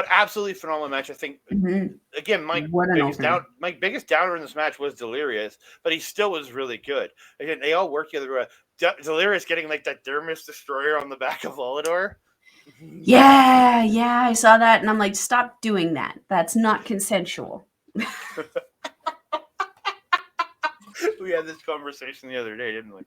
But absolutely phenomenal match. I think again, my biggest downer in this match was Delirious, but he still was really good. Again, they all work together. Delirious getting like that Dermis Destroyer on the back of Volador. Yeah, I saw that, and I'm like, stop doing that. That's not consensual. We had this conversation the other day, didn't we?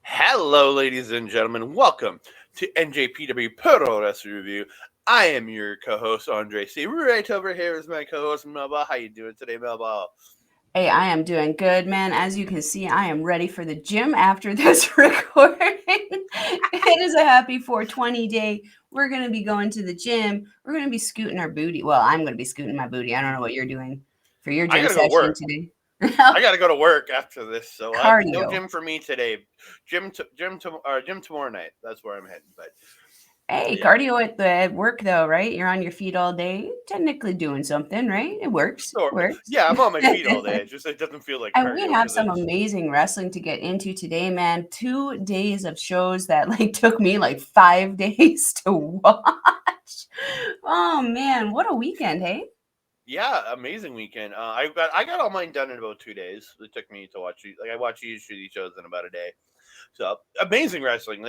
Hello, ladies and gentlemen. Welcome to NJPW Puroresu Review. I am your co-host, Andre C. Right over here is my co-host, Melball. How you doing today, Melball? Hey, I am doing good, man. As you can see, I am ready for the gym after this recording. It is a happy 420 day. We're going to be going to the gym. We're going to be scooting our booty. Well, I'm going to be scooting my booty. I don't know what you're doing for your gym session today. I gotta go to work after this, so no gym for me today. Gym tomorrow night. That's where I'm heading. But hey, cardio at work though, right? You're on your feet all day, technically doing something, right? It works. It works. Yeah, I'm on my feet all day. It doesn't feel like. And we have some amazing wrestling to get into today, man. 2 days of shows that took me 5 days to watch. Oh man, what a weekend, hey? Yeah, amazing weekend. I got all mine done in about 2 days. It took me to watch. I watch these shows in about a day. So amazing wrestling.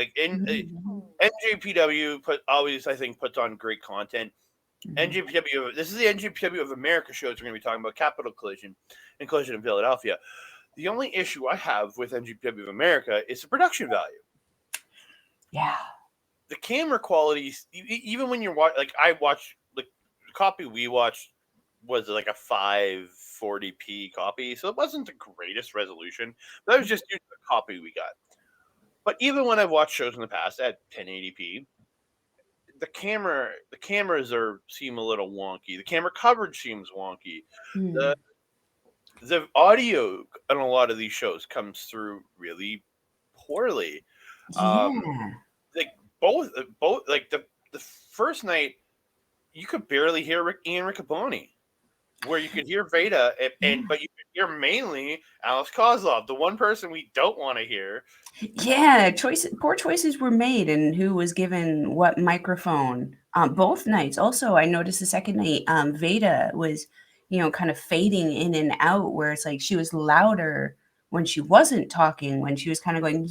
NJPW always, I think, puts on great content. NJPW. This is the NJPW of America shows we're going to be talking about. Capital Collision and Collision in Philadelphia. The only issue I have with NJPW of America is the production value. Yeah. The camera quality, even when you're watching, I watched the copy we watched was like a 540p copy, so it wasn't the greatest resolution. But that was just due to the copy we got. But even when I've watched shows in the past at 1080p, the cameras seem a little wonky. The camera coverage seems wonky. The audio on a lot of these shows comes through really poorly. Both the first night, you could barely hear Ian Riccaboni. Where you could hear Veda, but you could hear mainly Alex Kozlov, the one person we don't want to hear. Yeah, poor choices were made, and who was given what microphone. Both nights. Also, I noticed the second night, Veda was, kind of fading in and out, where it's like she was louder when she wasn't talking, when she was kind of going,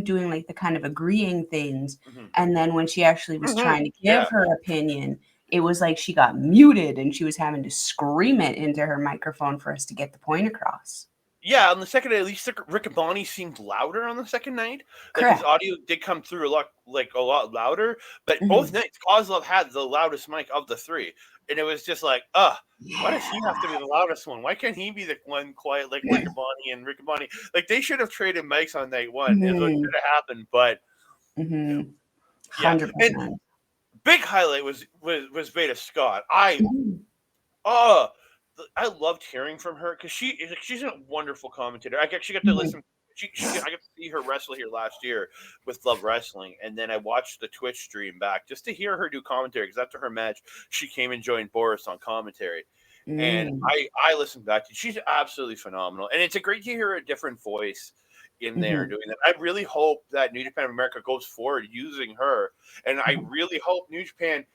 doing the kind of agreeing things, and then when she actually was trying to give her opinion, it was like she got muted and she was having to scream it into her microphone for us to get the point across. Yeah, on the second night, at least Riccaboni seemed louder on the second night. His audio did come through a lot louder, but both nights Kozlov had the loudest mic of the three. And it was just why does he have to be the loudest one? Why can't he be the one quiet like Riccaboni and Riccaboni? They should have traded mics on night one. Is what should have happened, but 100%. And big highlight was Veda Scott. I loved hearing from her because she's a wonderful commentator. I actually got to listen. I got to see her wrestle here last year with Love Wrestling, and then I watched the Twitch stream back just to hear her do commentary. Because after her match, she came and joined Boris on commentary, and I listened back to. She's absolutely phenomenal, and it's great to hear a different voice in there doing that. I really hope that New Japan America goes forward using her, and I really hope New Japan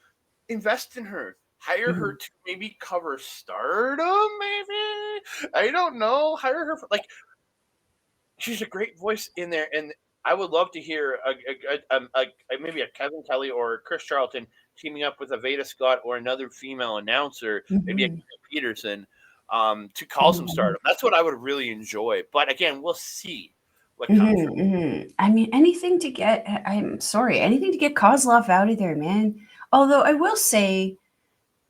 invests in her. Hire her to maybe cover Stardom, maybe? I don't know. Hire her for, she's a great voice in there, and I would love to hear maybe a Kevin Kelly or Chris Charlton teaming up with a Veda Scott or another female announcer, maybe a Kevin Peterson, to call some Stardom. That's what I would really enjoy. But again, we'll see what comes from. I mean, anything to get Kozlov out of there, man. Although I will say,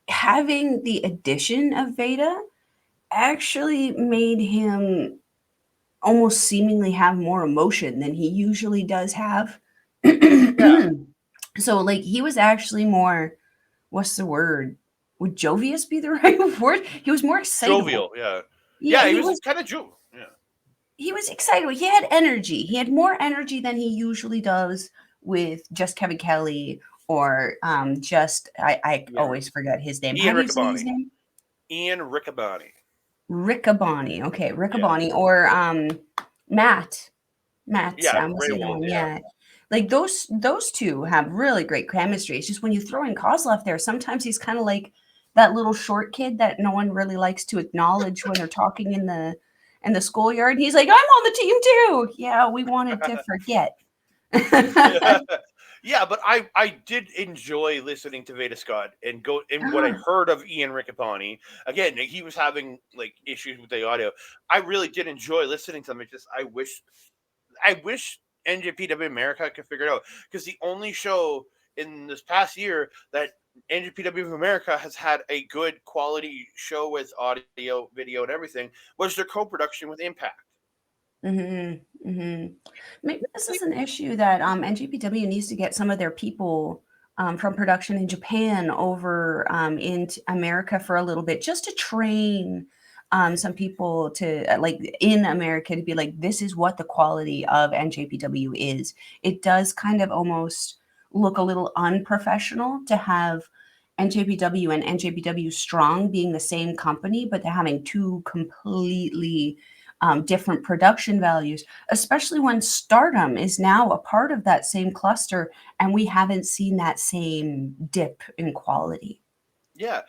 having the addition of Veda actually made him almost seemingly have more emotion than he usually does have. So he was actually more, what's the word? Would jovious be the right word? He was more excited. Jovial, yeah, he was kind of jovial. Yeah. He was excited. He had energy. He had more energy than he usually does with just Kevin Kelly or just I always forget his name. How do you say his name? Ian Riccaboni. Riccaboni. Okay, Riccaboni. Yeah. Or Matt. Yeah, Was Ray the other Wold, one? yeah. Yeah. Like those two have really great chemistry. It's just when you throw in Kozlov there, sometimes he's kind of like that little short kid that no one really likes to acknowledge when they're talking in the schoolyard. He's like, I'm on the team too. Yeah, we wanted to forget. Yeah, but I did enjoy listening to Veda Scott and what I heard of Ian Riccaboni. Again, he was having like issues with the audio. I really did enjoy listening to them. It's just I wish NJPW America could figure it out, because the only show in this past year that NJPW America has had a good quality show with audio, video, and everything was their co-production with Impact. Maybe this is an issue that NJPW needs to get some of their people from production in Japan over into America for a little bit, just to train some people to like in America to be like, this is what the quality of NJPW is. It does kind of almost look a little unprofessional to have NJPW and NJPW Strong being the same company, but they're having two completely different production values, especially when Stardom is now a part of that same cluster and we haven't seen that same dip in quality. Yeah.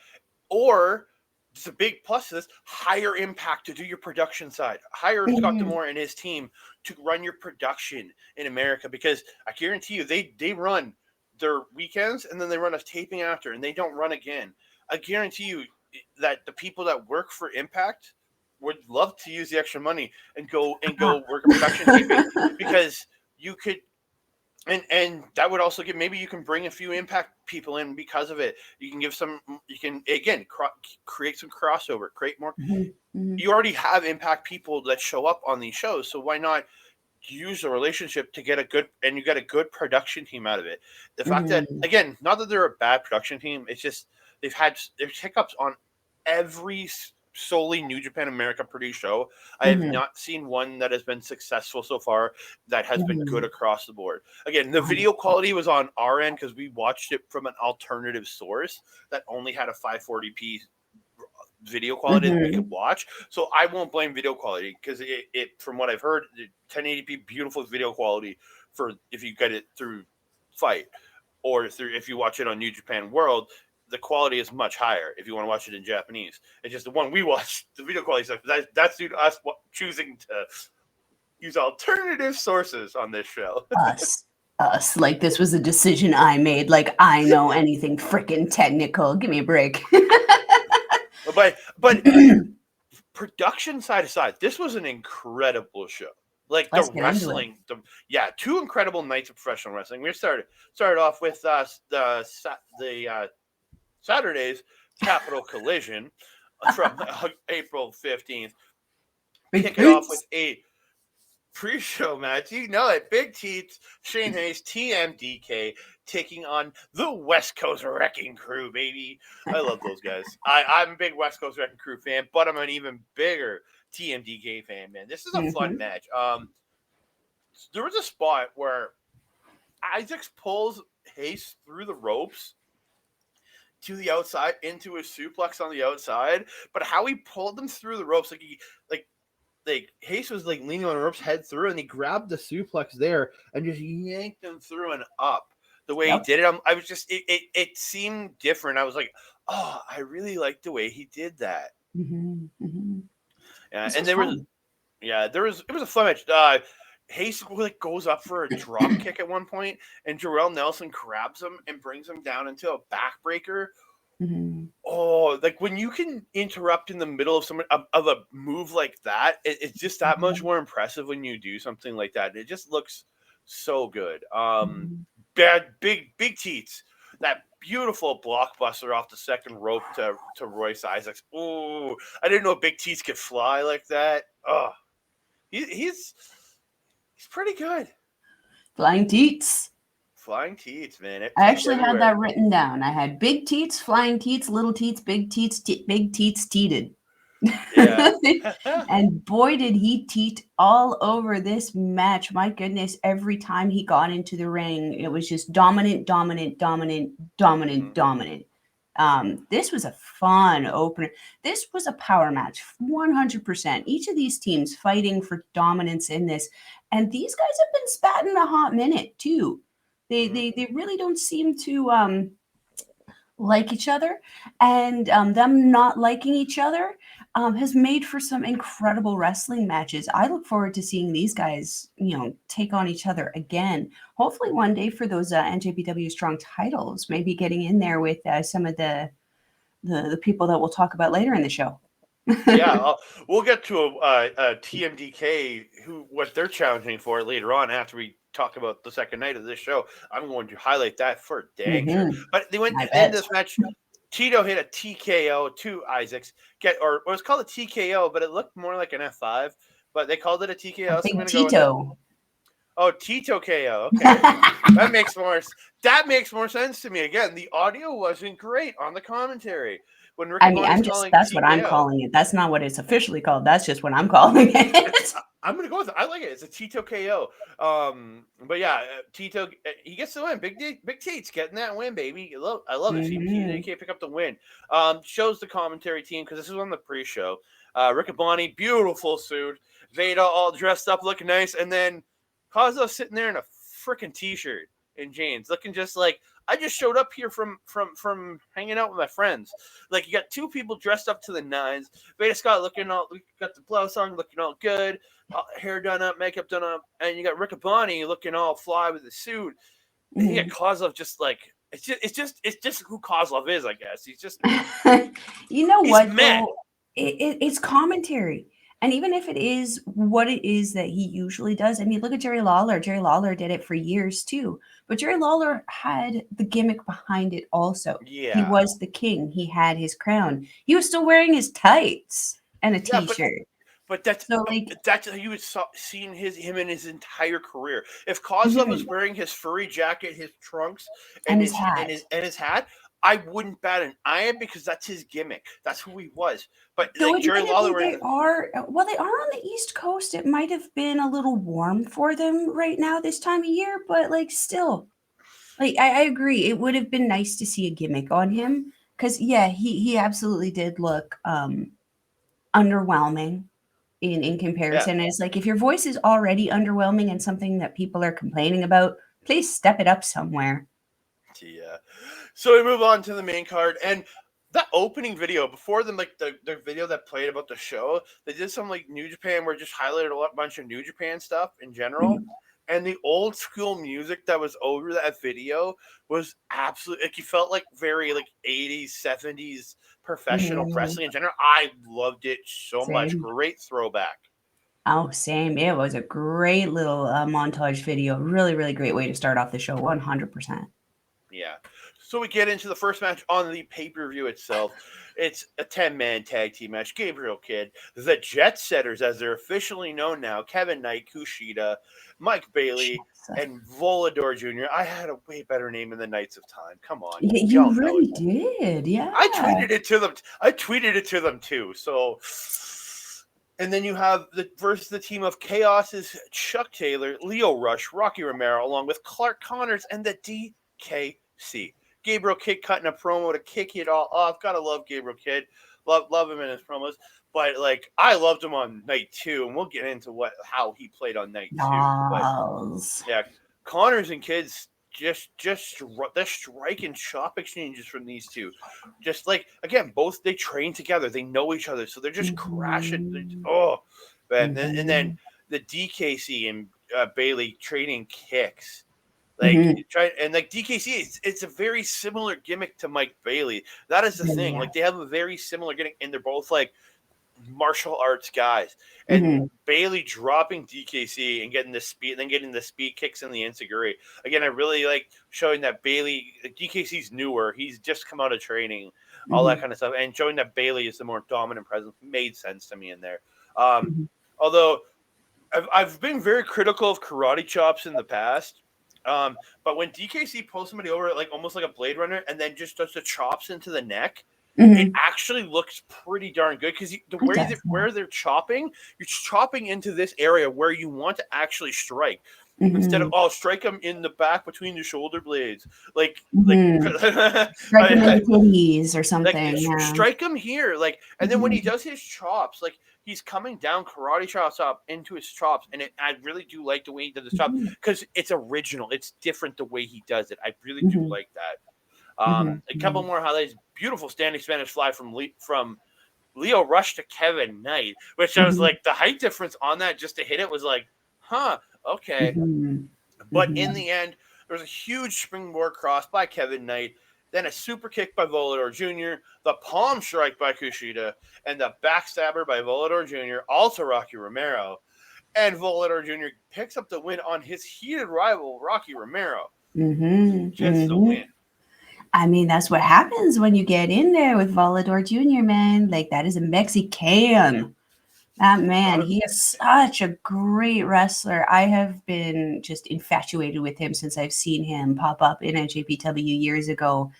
Or it's a big plus to this, hire Impact to do your production side. Hire Scott D'Amore and his team to run your production in America, because I guarantee you they run their weekends and then they run a taping after and they don't run again. I guarantee you that the people that work for Impact would love to use the extra money and go work a production taping, because you could and that would also give, maybe you can bring a few Impact people in because of it. You can give some, you can again create some crossover, create more. You already have Impact people that show up on these shows, so why not use a relationship to get a good, and you get a good production team out of it. The fact that, again, not that they're a bad production team, it's just there's hiccups on every solely New Japan America produced show. I have not seen one that has been successful so far that has been good across the board. Again, the video quality was on our end because we watched it from an alternative source that only had a 540p video quality that we could watch. So I won't blame video quality, because it from what I've heard, 1080p beautiful video quality for if you get it through Fight, or through if you watch it on New Japan World, the quality is much higher if you want to watch it in Japanese. It's just the one we watched, the video quality stuff. That's due to us choosing to use alternative sources on this show. Us. Like, this was a decision I made. Like, I know anything freaking technical. Give me a break. But production side aside, this was an incredible show. Like the wrestling, two incredible nights of professional wrestling. We started off with the Saturday's Capital Collision from April 15th. Kick it off with a pre-show match. You know it. Big Teats, Shane Haste, TMDK taking on the West Coast Wrecking Crew, baby. I love those guys. I'm a big West Coast Wrecking Crew fan, but I'm an even bigger TMDK fan, man. This is a fun match. There was a spot where Isaac pulls Haste through the ropes to the outside into a suplex on the outside, but how he pulled them through the ropes, like Haste was like leaning on the ropes, head through, and he grabbed the suplex there and just yanked them through and up. The way he did it, I was just it seemed different. I was like, oh, I really like the way he did that. Yeah, and it was a fun match. Haste like goes up for a drop kick at one point, and Jorel Nelson grabs him and brings him down into a backbreaker. Oh, like when you can interrupt in the middle of of a move like that, it's just that much more impressive when you do something like that. It just looks so good. Big Teats, that beautiful blockbuster off the second rope to Royce Isaacs. Oh, I didn't know Big Teats could fly like that. Oh, he's pretty good. Flying Teats. Flying Teats, man. I actually had that written down. I had Big Teats, Flying Teats, Little Teats, Big Teats, Big Teats, Teated. Yeah. And boy, did he teat all over this match. My goodness, every time he got into the ring, it was just dominant, dominant, dominant, dominant, dominant. This was a fun opener. This was a power match, 100%. Each of these teams fighting for dominance in this. And these guys have been spatting a hot minute, too. They really don't seem to like each other, and them not liking each other has made for some incredible wrestling matches. I look forward to seeing these guys, take on each other again. Hopefully one day for those NJPW strong titles, maybe getting in there with some of the people that we'll talk about later in the show. Yeah, we'll get to a TMDK what they're challenging for later on after we talk about the second night of this show. I'm going to highlight that for dang sure. But they went in this match. Tito hit a TKO to Issacs. Or it was called a TKO, but it looked more like an F5. But they called it a TKO. So I'm gonna Tito. Oh, Tito KO. Okay, that makes more sense to me. Again, the audio wasn't great on the commentary. When Ricky that's TKO. What I'm calling it. That's not what it's officially called. That's just what I'm calling it. I'm gonna go with it. I like it. It's a Tito KO. But yeah, Tito, he gets the win. Big Tate's getting that win, baby. I love it. TMDK pick up the win. Shows the commentary team because this is on the pre-show. Riccaboni, beautiful suit. Veda all dressed up, looking nice, and then Kazuo sitting there in a freaking t-shirt and jeans, looking just like I just showed up here from hanging out with my friends. Like, you got two people dressed up to the nines. Veda Scott got the blouse on, looking all good, hair done up, makeup done up, and you got Riccaboni looking all fly with the suit. And you got Kozlov just like it's just who Kozlov is, I guess. He's just you know what though? It's commentary. And even if it is what it is that he usually does, I mean, look at Jerry Lawlor. Jerry Lawlor did it for years too. But Jerry Lawlor had the gimmick behind it also. Yeah. He was the king. He had his crown. He was still wearing his tights and a t-shirt. But that's so that's how you would seen him in his entire career. If Kozlov was wearing his furry jacket, his trunks, and his hat, I wouldn't bat an eye because that's his gimmick. That's who he was. But like Jerry Lawlor, they are on the East Coast. It might have been a little warm for them right now this time of year, but like still, like I agree. It would have been nice to see a gimmick on him because he absolutely did look underwhelming in comparison. Yeah. It's like if your voice is already underwhelming and something that people are complaining about, please step it up somewhere. Yeah. So we move on to the main card, and that opening video before them, like the video that played about the show, they did some like New Japan where it just highlighted a bunch of New Japan stuff in general. And the old school music that was over that video was absolutely like you felt like very like 80s, 70s professional wrestling in general. I loved it so much. Great throwback. Oh, same. It was a great little montage video. Really, really great way to start off the show. 100%. Yeah. So we get into the first match on the pay-per-view itself. It's a 10-man tag team match. Gabriel Kidd, the Jet Setters, as they're officially known now, Kevin Knight, Kushida, Mike Bailey, and Volador Jr. I had a way better name in the Knights of Time. Come on. You really did, yeah. I tweeted it to them too. So, and then you have versus the team of Chaos's Chuck Taylor, Leo Rush, Rocky Romero, along with Clark Connors and the DKC. Gabriel Kidd cutting a promo to kick it all off. Gotta love Gabriel Kidd. Love him in his promos. But like I loved him on night 2, and we'll get into how he played on night 2. But, yeah, Connors and Kidd's just the strike and chop exchanges from these two. Just like again, both they train together. They know each other, so they're just crashing. And then the DKC and Bailey trading kicks. Like DKC, it's a very similar gimmick to Mike Bailey. That is the thing. Like they have a very similar gimmick, and they're both like martial arts guys. And Bailey dropping DKC and getting the speed, and then getting the speed kicks and the enziguri. Again, I really like showing that DKC's newer. He's just come out of training, all that kind of stuff, and showing that Bailey is the more dominant presence made sense to me in there. Although I've been very critical of karate chops in the past. But when DKC pulls somebody over like almost like a Blade Runner and then just does the chops into the neck, it actually looks pretty darn good because where they're chopping, you're chopping into this area where you want to actually strike. Instead of strike them in the back between the shoulder blades, like strike them in the titties or something. Strike him here, and then when he does his chops, he's coming down karate chops up into his chops, and I really do like the way he does his chops because it's original, it's different the way he does it. I really do like that. A couple more highlights: beautiful standing Spanish fly from Leo Rush to Kevin Knight, which I was like, the height difference on that just to hit it was like, huh. Okay. But in the end, there was a huge springboard cross by Kevin Knight, then a super kick by Volador Jr., the palm strike by Kushida, and the backstabber by Volador Jr., also Rocky Romero. And Volador Jr. picks up the win on his heated rival, Rocky Romero. Gets the win. I mean, that's what happens when you get in there with Volador Jr., man. Like, that is a Mexican. That man, he is such a great wrestler. I have been just infatuated with him since I've seen him pop up in NJPW years ago.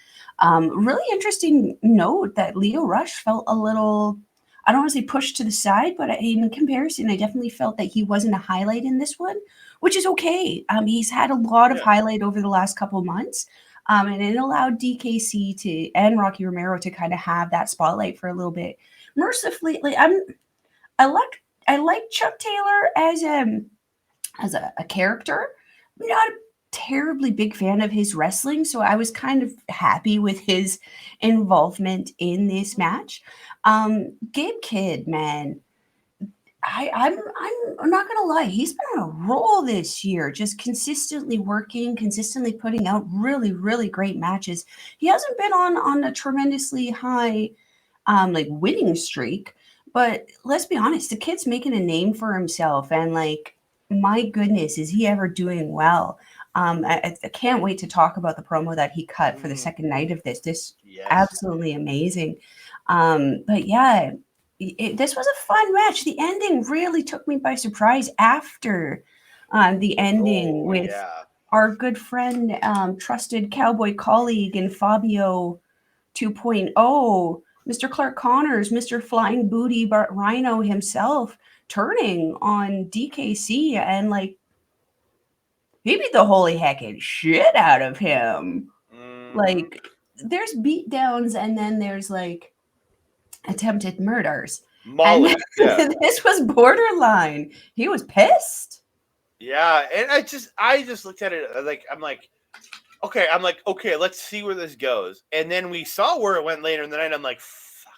Really interesting note that Leo Rush felt a little, I don't want to say pushed to the side, but in comparison, I definitely felt that he wasn't a highlight in this one, which is okay. He's had a lot of highlight over the last couple of months. And it allowed DKC and Rocky Romero to kind of have that spotlight for a little bit. Mercifully, I like Chuck Taylor as a character. I'm not a terribly big fan of his wrestling, so I was kind of happy with his involvement in this match. Gabe Kidd, man, I'm not gonna lie, he's been on a roll this year, just consistently working, consistently putting out really, really great matches. He hasn't been on a tremendously high winning streak. But let's be honest, the kid's making a name for himself, and my goodness, is he ever doing well? I can't wait to talk about the promo that he cut for the second night of this. Absolutely amazing. But yeah, this was a fun match. The ending really took me by surprise after the ending with our good friend, trusted cowboy colleague, and Fabio 2.0. Mr. Clark Connors, Mr. Flying Booty Rhino himself, turning on DKC and he beat the holy heckin' shit out of him. There's beatdowns and then there's attempted murders. Molly, this was borderline. He was pissed. Yeah, and I just looked at it I'm like, okay, let's see where this goes. And then we saw where it went later in the night. I'm like, fuck.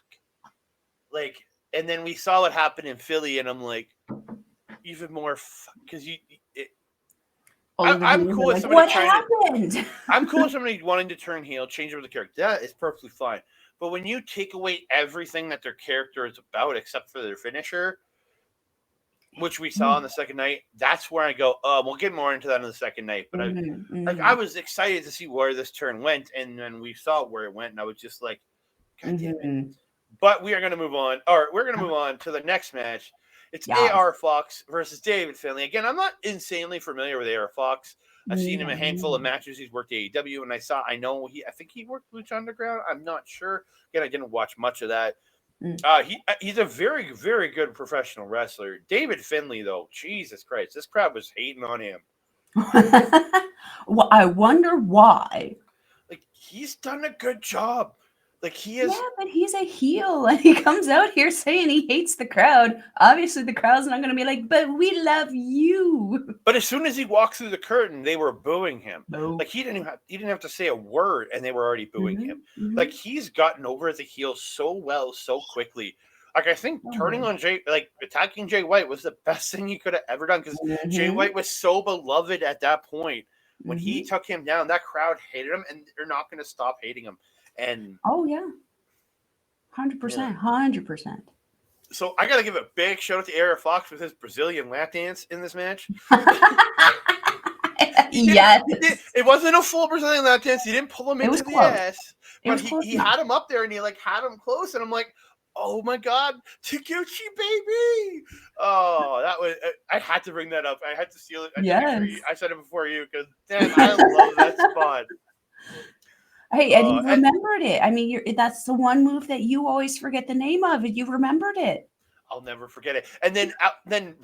And then we saw what happened in Philly, and I'm like, even more because I'm cool with somebody I'm cool with somebody wanting to turn heel, change over the character. That is perfectly fine. But when you take away everything that their character is about, except for their finisher, which we saw on the second night, that's where I go, we'll get more into that on the second night. But I was excited to see where this turn went, and then we saw where it went, and I was just like, God damn it. But we are going to move on, or we're going to move on to the next match. It's AR Fox versus David Finlay. Again, I'm not insanely familiar with AR Fox. I've seen him a handful of matches. He's worked AEW, and I think he worked Lucha Underground. I'm not sure. Again, I didn't watch much of that. He's a very, very good professional wrestler. David Finlay, though, Jesus Christ, this crowd was hating on him. Well, I wonder why. He's done a good job. He is. Yeah, but he's a heel, and he comes out here saying he hates the crowd. Obviously, the crowd's not going to be like, "But we love you." But as soon as he walked through the curtain, they were booing him. He didn't have to say a word, and they were already booing him. He's gotten over as a heel so well, so quickly. I think turning on attacking Jay White was the best thing he could have ever done because Jay White was so beloved at that point. When he took him down, that crowd hated him, and they're not going to stop hating him. And 100%, 100%. So I got to give a big shout out to AR Fox with his Brazilian lap dance in this match. Yes. It wasn't a full Brazilian lap dance. He didn't pull him into the ass. But he had him up there and he had him close. And I'm like, oh my God, Taguchi, baby. Oh, that was, I had to bring that up. I had to steal it. I said it before you because, damn, I love that spot. Hey, and you remembered it. I mean, that's the one move that you always forget the name of, and you remembered it. I'll never forget it. And then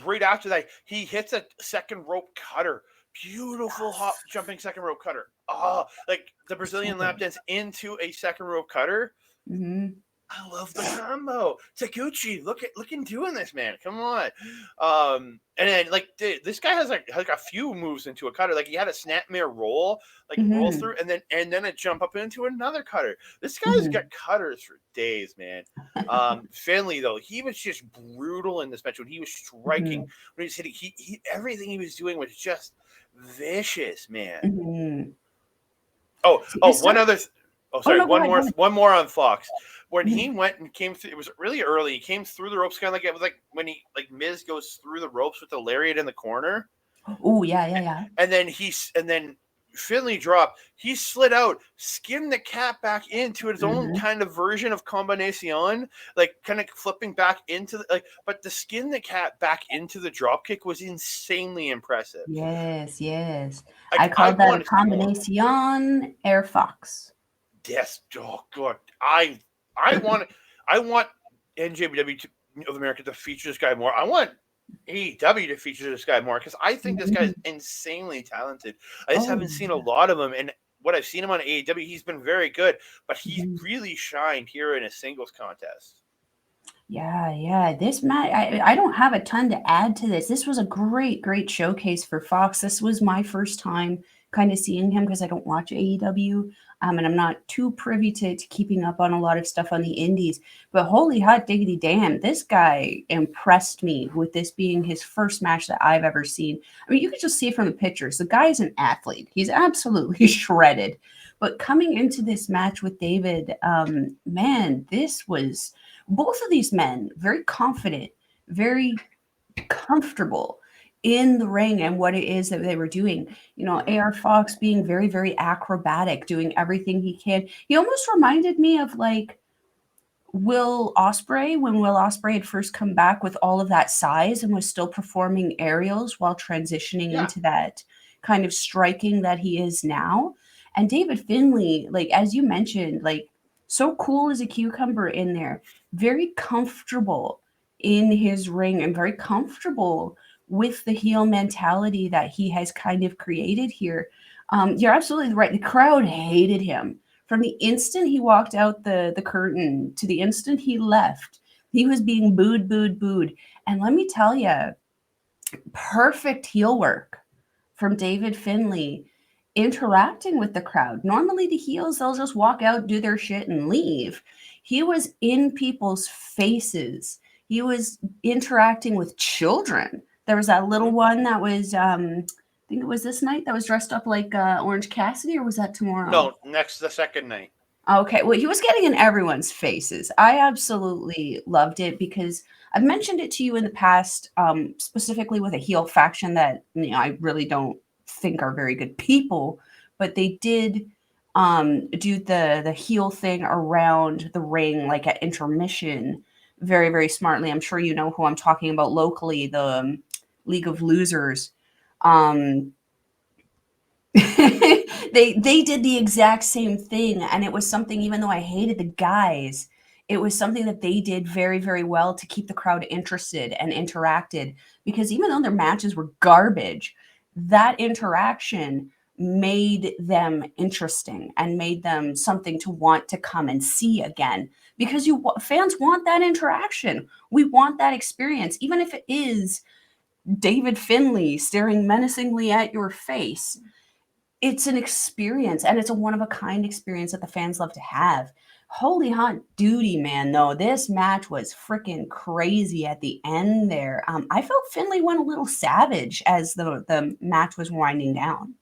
right after that, he hits a second rope cutter. Beautiful hop jumping second rope cutter. Oh, like the Brazilian lap dance into a second rope cutter. Mm-hmm. I love the combo. Taguchi, look him doing this, man. Come on. And then like this guy has like a few moves into a cutter. Like he had a snapmare roll, like roll through, and then a jump up into another cutter. This guy's got cutters for days, man. Finlay though, he was just brutal in this match when he was striking, when he was hitting. He everything he was doing was just vicious, man. One more on Fox. When he went and came through, it was really early. He came through the ropes, kind of like it was like when Miz goes through the ropes with the lariat in the corner. Oh yeah. And then Finlay dropped. He slid out, skimmed the cat back into his own kind of version of combination, like kind of flipping back into the But the skin the cat back into the drop kick was insanely impressive. Yes. I called that a combination Air Fox. Yes. Oh God. I want NJPW of America to feature this guy more. I want AEW to feature this guy more because I think this guy is insanely talented. I just haven't seen a lot of him, and what I've seen him on AEW, he's been very good, but he's really shined here in a singles contest. Yeah. This match, I don't have a ton to add to this. This was a great showcase for Fox. This was my first time kind of seeing him because I don't watch AEW. And I'm not too privy to keeping up on a lot of stuff on the indies. But holy hot diggity damn, this guy impressed me with this being his first match that I've ever seen. I mean, you could just see it from the pictures. The guy's an athlete. He's absolutely shredded. But coming into this match with David, man, this was both of these men very confident, very comfortable in the ring and what it is that they were doing. You know, AR Fox being very acrobatic, doing everything he can. He almost reminded me of like Will Ospreay when Will Ospreay had first come back with all of that size and was still performing aerials while transitioning into that kind of striking that he is now. And David Finlay, like as you mentioned, like so cool as a cucumber in there, very comfortable in his ring and very comfortable with the heel mentality that he has kind of created here. You're absolutely right. The crowd hated him. From the instant he walked out the curtain to the instant he left, he was being booed. And let me tell you, perfect heel work from David Finlay interacting with the crowd. Normally the heels, they'll just walk out, do their shit and leave. He was in people's faces. He was interacting with children. There was that little one that was, I think it was this night, that was dressed up like Orange Cassidy, or was that tomorrow? No, the second night. Okay, well, he was getting in everyone's faces. I absolutely loved it because I've mentioned it to you in the past, specifically with a heel faction that I really don't think are very good people, but they did do the heel thing around the ring, like at intermission, very smartly. I'm sure you know who I'm talking about locally, the League of Losers. They did the exact same thing, and it was something, even though I hated the guys, it was something that they did very well to keep the crowd interested and interacted, because even though their matches were garbage, that interaction made them interesting and made them something to want to come and see again, because fans want that interaction. We want that experience, even if it is David Finlay staring menacingly at your face. It's an experience, and it's a one-of-a-kind experience that the fans love to have. Holy hot duty, man, though. This match was freaking crazy at the end there. I felt Finlay went a little savage as the match was winding down.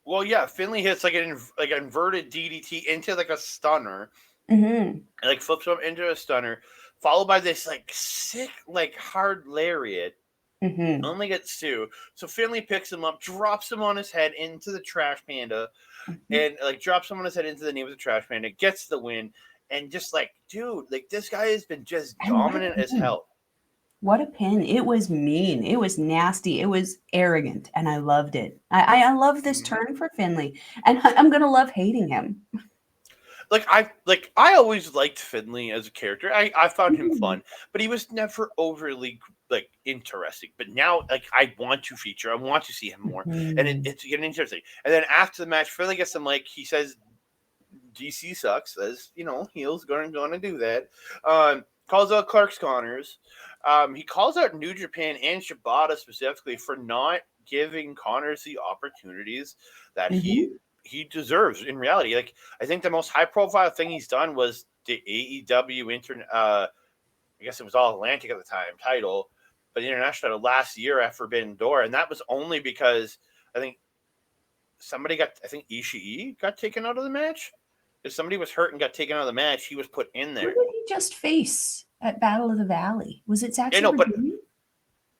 Well, yeah, Finlay hits like an inverted DDT into like a stunner. Mm-hmm. And flips him into a stunner, followed by this sick, hard lariat. Mm-hmm. Only gets two. So Finlay picks him up, drops him on his head into the trash panda, and drops him on his head into the knee with the trash panda, gets the win, and just dude, this guy has been just dominant as hell. What a pin. It was mean. It was nasty. It was arrogant. And I loved it. I love this turn for Finlay. And I'm going to love hating him. I always liked Finlay as a character. I found him fun, but he was never overly like interesting. But now, like, I want to feature. I want to see him more, and it's getting interesting. And then after the match, Finlay gets some, like, he says, DC sucks, as you know, heel's going to do that. Calls out Clark's Connors. He calls out New Japan and Shibata specifically for not giving Connors the opportunities that he deserves in reality. Like, I think the most high profile thing he's done was the AEW I guess it was All Atlantic at the time title, but the international title last year at Forbidden Door, and that was only because I think Ishii got taken out of the match. If somebody was hurt and got taken out of the match, he was put in there. Who did he just face at Battle of the Valley? Was it Zack?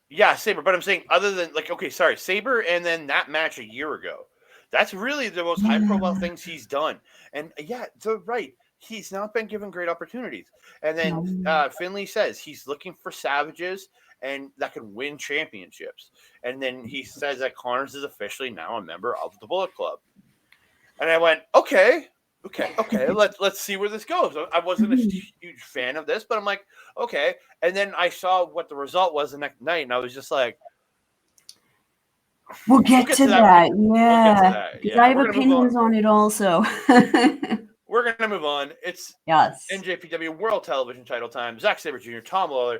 Yeah, Sabre. But I'm saying, other than, like, okay, sorry, Sabre, and then that match a year ago. That's really the most high-profile things he's done. And yeah, they're right. He's not been given great opportunities. And then Finlay says he's looking for savages and that can win championships. And then he says that Connors is officially now a member of the Bullet Club. And I went, okay. Let's see where this goes. I wasn't a huge fan of this, but I'm like, okay. And then I saw what the result was the next night, and I was just like, we'll get to that. Yeah, because I have opinions on it also. We're gonna move on. It's NJPW World Television Title time. Zack Sabre Jr., Tom Lawlor.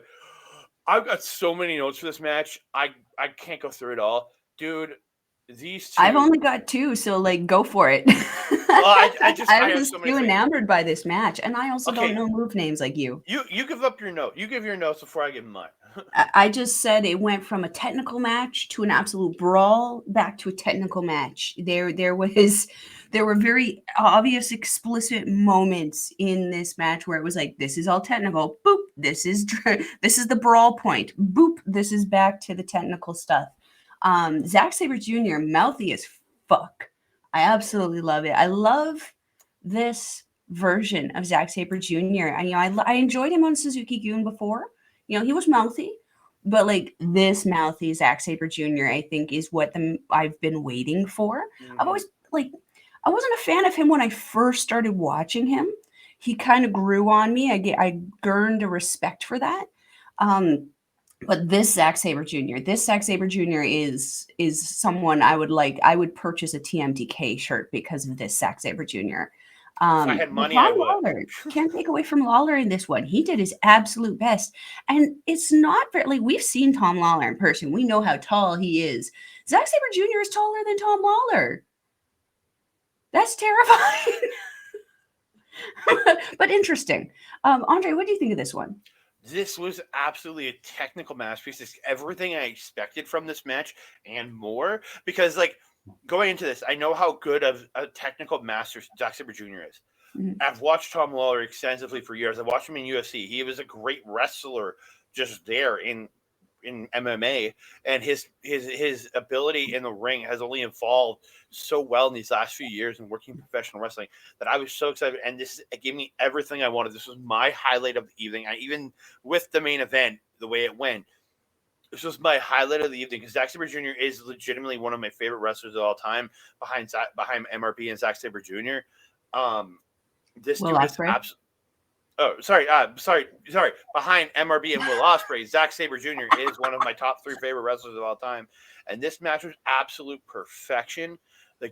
I've got so many notes for this match. I can't go through it all, dude. These two, I've only got 2, so like go for it. I was so too enamored by this match, and I also don't know move names like you. You give up your note. You give your notes before I give mine. I just said it went from a technical match to an absolute brawl back to a technical match. There were very obvious, explicit moments in this match where it was like, this is all technical. Boop. This is the brawl point. Boop. This is back to the technical stuff. Zack Sabre Jr., mouthy as fuck. I absolutely love it. I love this version of Zack Sabre Jr. And, I enjoyed him on Suzuki-gun before. He was mouthy, but like this mouthy Zack Sabre Jr., I think, is what I've been waiting for. I've always I wasn't a fan of him when I first started watching him. He kind of grew on me. I earned a respect for that. But this Zack Sabre Jr., is someone I would purchase a TMDK shirt because of this Zack Sabre Jr. If I had money, I would. Lawlor, can't take away from Lawlor in this one. He did his absolute best. And it's not very, we've seen Tom Lawlor in person. We know how tall he is. Zack Sabre Jr. is taller than Tom Lawlor. That's terrifying. But interesting. Andre, what do you think of this one? This was absolutely a technical masterpiece. It's everything I expected from this match and more. Because, going into this, I know how good of a technical master Zack Sabre Jr. is. Mm-hmm. I've watched Tom Lawlor extensively for years. I watched him in UFC. He was a great wrestler just there in MMA, and his ability in the ring has only evolved so well in these last few years in working professional wrestling that I was so excited. And it gave me everything I wanted. This was my highlight of the evening. Even with the main event, the way it went, this was my highlight of the evening because Zack Sabre Jr. is legitimately one of my favorite wrestlers of all time, behind MRB and Zack Sabre Jr. This dude is absolutely. Oh, sorry. Behind MRB and Will Ospreay, Zack Sabre Jr. is one of my top 3 favorite wrestlers of all time. And this match was absolute perfection.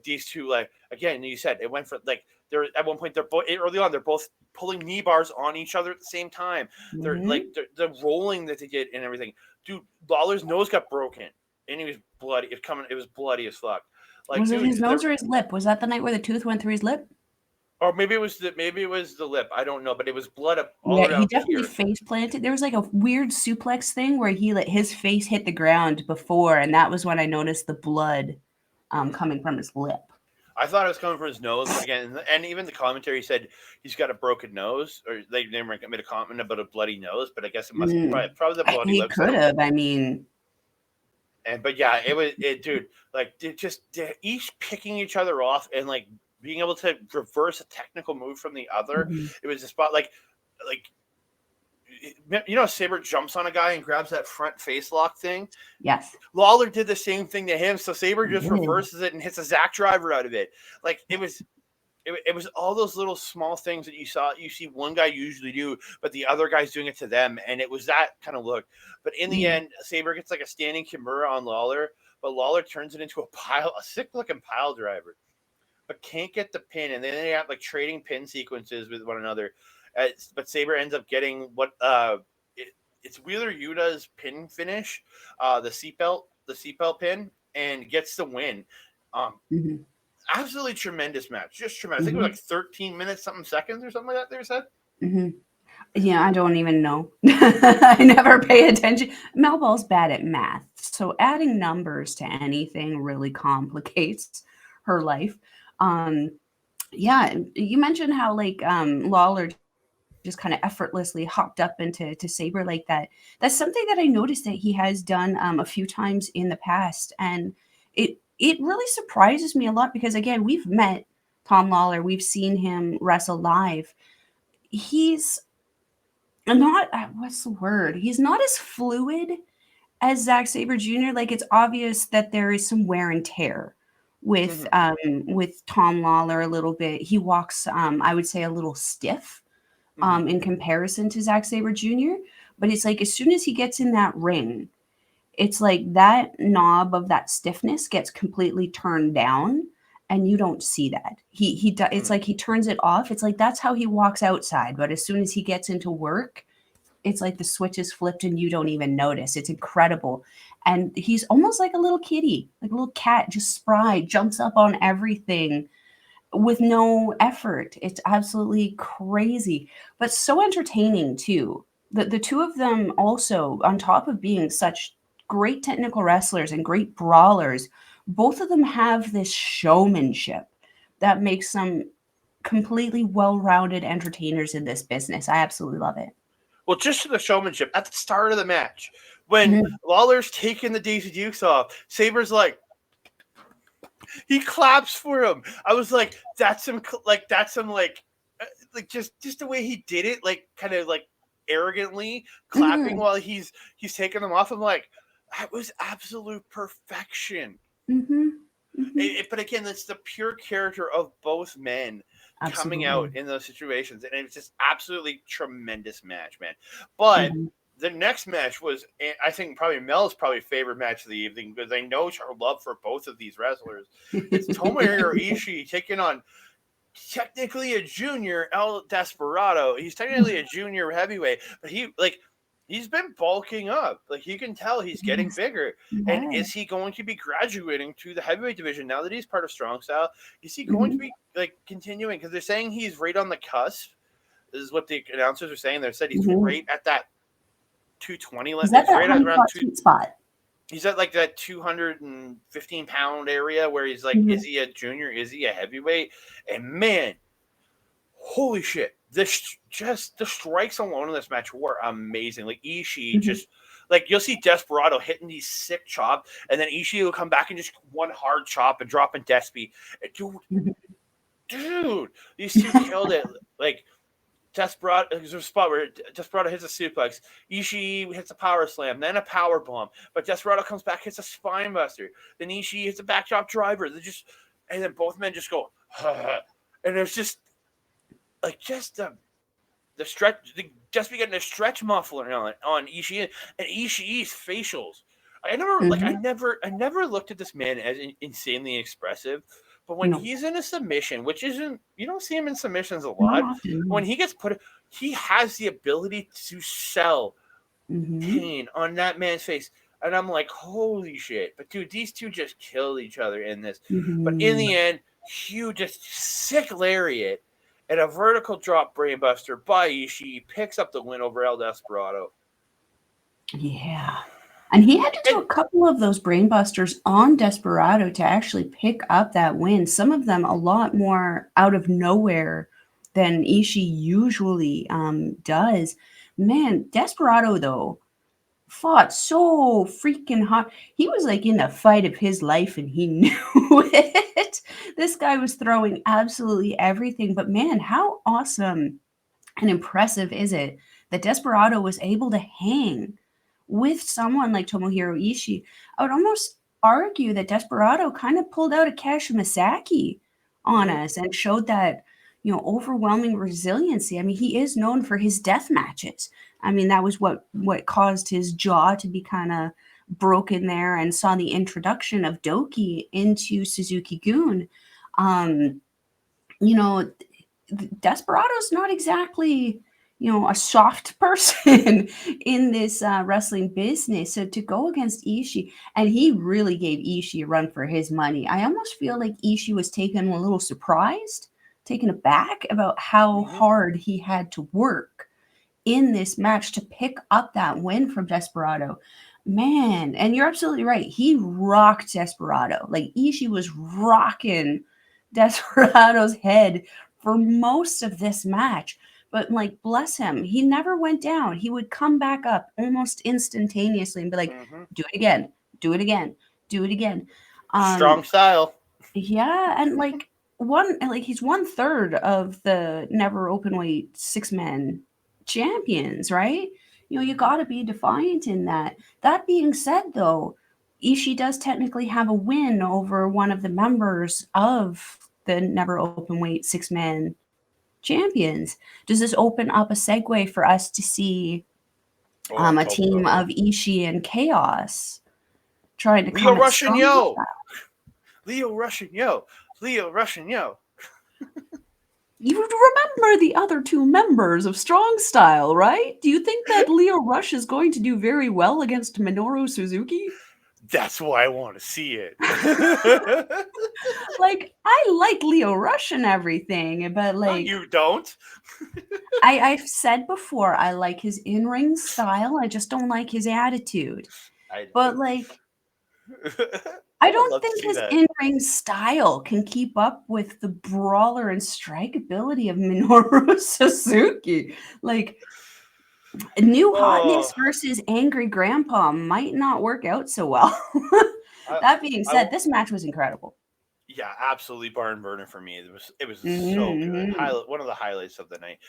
These two, again, you said it went for they're at one point, they're both early on, they're both pulling knee bars on each other at the same time. Mm-hmm. They're the rolling that they did and everything. Dude, Lawler's nose got broken and he was bloody. It was bloody as fuck. Was it his nose or his lip? Was that the night where the tooth went through his lip? Or maybe it was the lip. I don't know, but it was blood up all around. He definitely face planted. There was a weird suplex thing where he let his face hit the ground before, and that was when I noticed the blood coming from his lip. I thought it was coming from his nose again, and even the commentary said he's got a broken nose, or they never made a comment about a bloody nose, but I guess it must be probably the bloody lip. He could have. I mean. But yeah, dude, just each picking each other off and being able to reverse a technical move from the other. Mm-hmm. It was a spot you know, Sabre jumps on a guy and grabs that front face lock thing. Yes. Lawlor did the same thing to him, so Sabre just Really? reverses it and hits a Zack driver out of it. Like it was all those little small things that you see one guy usually do, but the other guy's doing it to them, and it was that kind of look. But in the end, Sabre gets like a standing Kimura on Lawlor, but Lawlor turns it into a sick looking pile driver, but can't get the pin, and then they have like trading pin sequences with one another. But Sabre ends up getting what it's Wheeler Yuta's pin finish, the seatbelt pin, and gets the win. Absolutely tremendous match, just tremendous. I think it was like 13 minutes, something seconds or something like that. They said. Yeah, I don't even know. I never pay attention. Melball's bad at math, so adding numbers to anything really complicates her life. Yeah, you mentioned how like Lawlor just kind of effortlessly hopped up into Sabre like that. That's something that I noticed that he has done a few times in the past, and it really surprises me a lot because again, we've met Tom Lawlor, we've seen him wrestle live. He's not what's the word? He's not as fluid as Zack Sabre Jr. Like it's obvious that there is some wear and tear with Tom Lawlor a little bit. He walks I would say a little stiff in comparison to Zack Sabre Jr. But it's like as soon as he gets in that ring, it's like that knob of that stiffness gets completely turned down, and you don't see that. It's like he turns it off. It's like that's how he walks outside. But as soon as he gets into work, it's like the switch is flipped and you don't even notice. It's incredible. And he's almost like a little kitty, like a little cat, just spry, jumps up on everything with no effort. It's absolutely crazy, but so entertaining too. The two of them also, on top of being such great technical wrestlers and great brawlers, both of them have this showmanship that makes them completely well-rounded entertainers in this business. I absolutely love it. Well, just to the showmanship, at the start of the match, when Lawler's taking the Daisy Dukes off, Sabre's like, he claps for him. I was like, that's him, just the way he did it, like kind of like arrogantly clapping while he's taking them off. I'm like, that was absolute perfection. But again, that's the pure character of both men coming out in those situations, and it's just absolutely tremendous match, man. But the next match was, I think, probably Mel's favorite match of the evening because I know her love for both of these wrestlers. It's Tomohiro Ishii taking on technically a junior El Desperado. He's technically a junior heavyweight, but he's been bulking up. Like you can tell he's getting bigger. And is he going to be graduating to the heavyweight division now that he's part of Strong Style? Is he going to be like continuing? Because they're saying he's right on the cusp. This is what the announcers are saying. They said he's right at that 220 limit. Is that right at around sweet spot? He's at like that 215-pound area where he's like, is he a junior? Is he a heavyweight? And man, holy shit. The strikes alone in this match were amazing. Like Ishii just like you'll see Desperado hitting these sick chops, and then Ishii will come back and just one hard chop and dropping Despy. Dude, these two killed it. Like Desperado, there's a spot where Desperado hits a suplex, Ishii hits a power slam, then a power bomb, but Desperado comes back, hits a spine buster, then Ishii hits a backdrop driver. And then both men just go, and there's just like the stretch, just be getting a stretch muffler on Ishii and Ishii's facials. I never looked at this man as insanely expressive, but when he's in a submission, which isn't, you don't see him in submissions a lot. When he gets he has the ability to sell pain on that man's face. And I'm like, holy shit. But dude, these two just killed each other in this. But in the end, Hugh just sick lariat and a vertical drop brainbuster by Ishii picks up the win over El Desperado. Yeah. And he had to do a couple of those brainbusters on Desperado to actually pick up that win. Some of them a lot more out of nowhere than Ishii usually does. Man, Desperado, though, fought so freaking hard. He was like in the fight of his life and he knew it. This guy was throwing absolutely everything. But man, how awesome and impressive is it that Desperado was able to hang with someone like Tomohiro Ishii? I would almost argue that Desperado kind of pulled out a Cash Misaki on us and showed that, overwhelming resiliency. I mean, he is known for his death matches. I mean, that was what caused his jaw to be kind of broken there, and saw the introduction of Doki into Suzuki-gun. Desperado's not exactly, a soft person in this wrestling business. So to go against Ishii, and he really gave Ishii a run for his money. I almost feel like Ishii was taken a little surprised, taken aback about how hard he had to work in this match to pick up that win from Desperado. Man, and you're absolutely right. He rocked Desperado. Like, Ishii was rocking Desperado's head for most of this match. But, like, bless him, he never went down. He would come back up almost instantaneously and be like, do it again, do it again, do it again. Strong style. Yeah, and he's 1/3 of the never openweight 6-man champions, right? You got to be defiant in that. That being said, though, Ishii does technically have a win over one of the members of the never openweight 6-man champions. Does this open up a segue for us to see a team of Ishii and Chaos trying to come Leo Russian, yo! Leo Russian, yo! Leo Russian, yo! You remember the other two members of Strong Style, right? Do you think that Leo Rush is going to do very well against Minoru Suzuki? That's why I want to see it. Like, I like Leo Rush and everything, but like... No, you don't. I've said before, I like his in-ring style. I just don't like his attitude. But like... I don't think his in-ring style can keep up with the brawler and strike ability of Minoru Suzuki. Like, new hotness versus angry grandpa might not work out so well. That being said, this match was incredible. Yeah, absolutely barn burner for me. It was so good. One of the highlights of the night.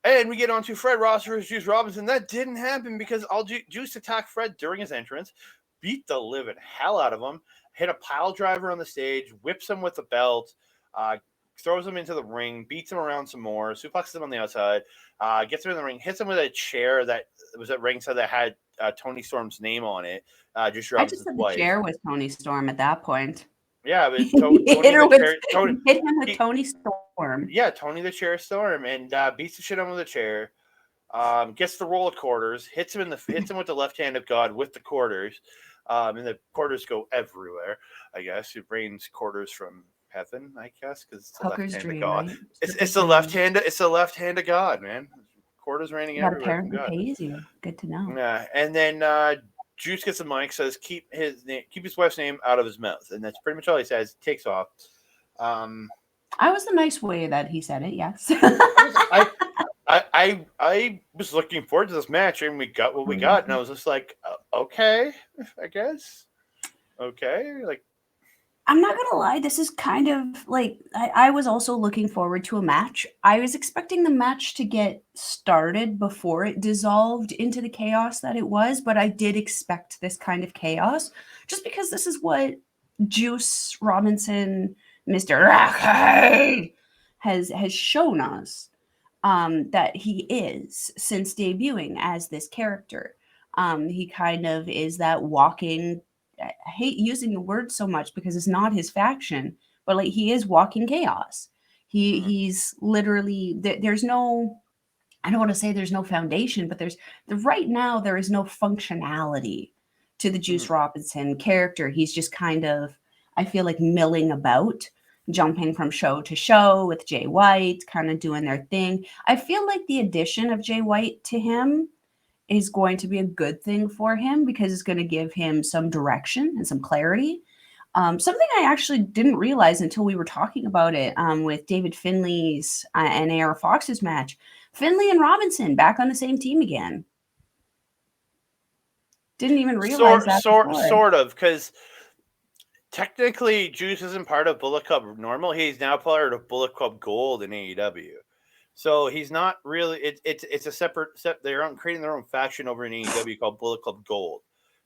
And we get on to Fred Ross versus Juice Robinson. That didn't happen because Juice attacked Fred during his entrance, beat the living hell out of him, hit a pile driver on the stage, whips him with the belt, throws him into the ring, beats him around some more, suplexes him on the outside, gets him in the ring, hits him with a chair that was at ringside that had Tony Storm's name on it. Juice Robinson's said wife. The chair was Tony Storm at that point. Yeah, but hit him with Tony Storm. Yeah, Tony the Chair Storm, and beats the shit out of the chair. Gets the roll of quarters, hits him with the left hand of God with the quarters. And the quarters go everywhere, I guess. It rains quarters from heaven, I guess, because it's the left hand of God. Right? It's the left hand. It's the left hand of God, man. Quarters raining everywhere from God. Pays you. Good to know. Yeah, and then Juice gets the mic, says keep his wife's name out of his mouth, and that's pretty much all he says. Takes off. I was the nice way that he said it. Yes. I was looking forward to this match, and we got what we got, and I was just like, okay, I guess. Okay, like, I'm not gonna lie, this is kind of like I was also looking forward to a match. I was expecting the match to get started before it dissolved into the chaos that it was, but I did expect this kind of chaos just because this is what Juice Robinson, Mr. Rockhead, has shown us that he is since debuting as this character. He kind of is that walking, I hate using the word so much because it's not his faction, but like he is walking chaos. He's literally, there's no, I don't want to say there's no foundation, but right now there is no functionality to the Juice Robinson character. He's just kind of, I feel like, milling about, jumping from show to show with Jay White, kind of doing their thing. I feel like the addition of Jay White to him is going to be a good thing for him because it's going to give him some direction and some clarity. Something I actually didn't realize until we were talking about it with David Finlay's and AR Fox's match. Finlay and Robinson back on the same team again. Didn't even realize that. Sort of, because technically Juice isn't part of Bullet Club Normal. He's now part of Bullet Club Gold in AEW. So he's not really. It's a separate. They're creating their own faction over in AEW called Bullet Club Gold.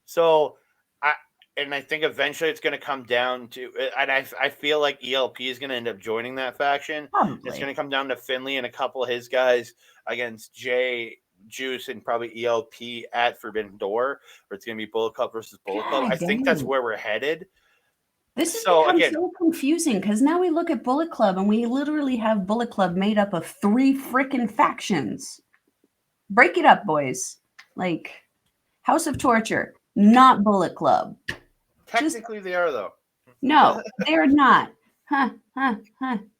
So I think eventually it's going to come down to, and I feel like ELP is going to end up joining that faction. Probably. It's going to come down to Finlay and a couple of his guys against Jay, Juice, and probably ELP at Forbidden Door, or it's going to be Bullet Club versus Bullet Club. I think that's where we're headed. This has become so confusing because now we look at Bullet Club and we literally have Bullet Club made up of 3 freaking factions. Break it up, boys. Like House of Torture, not Bullet Club. Technically, they are, though. No, they're not.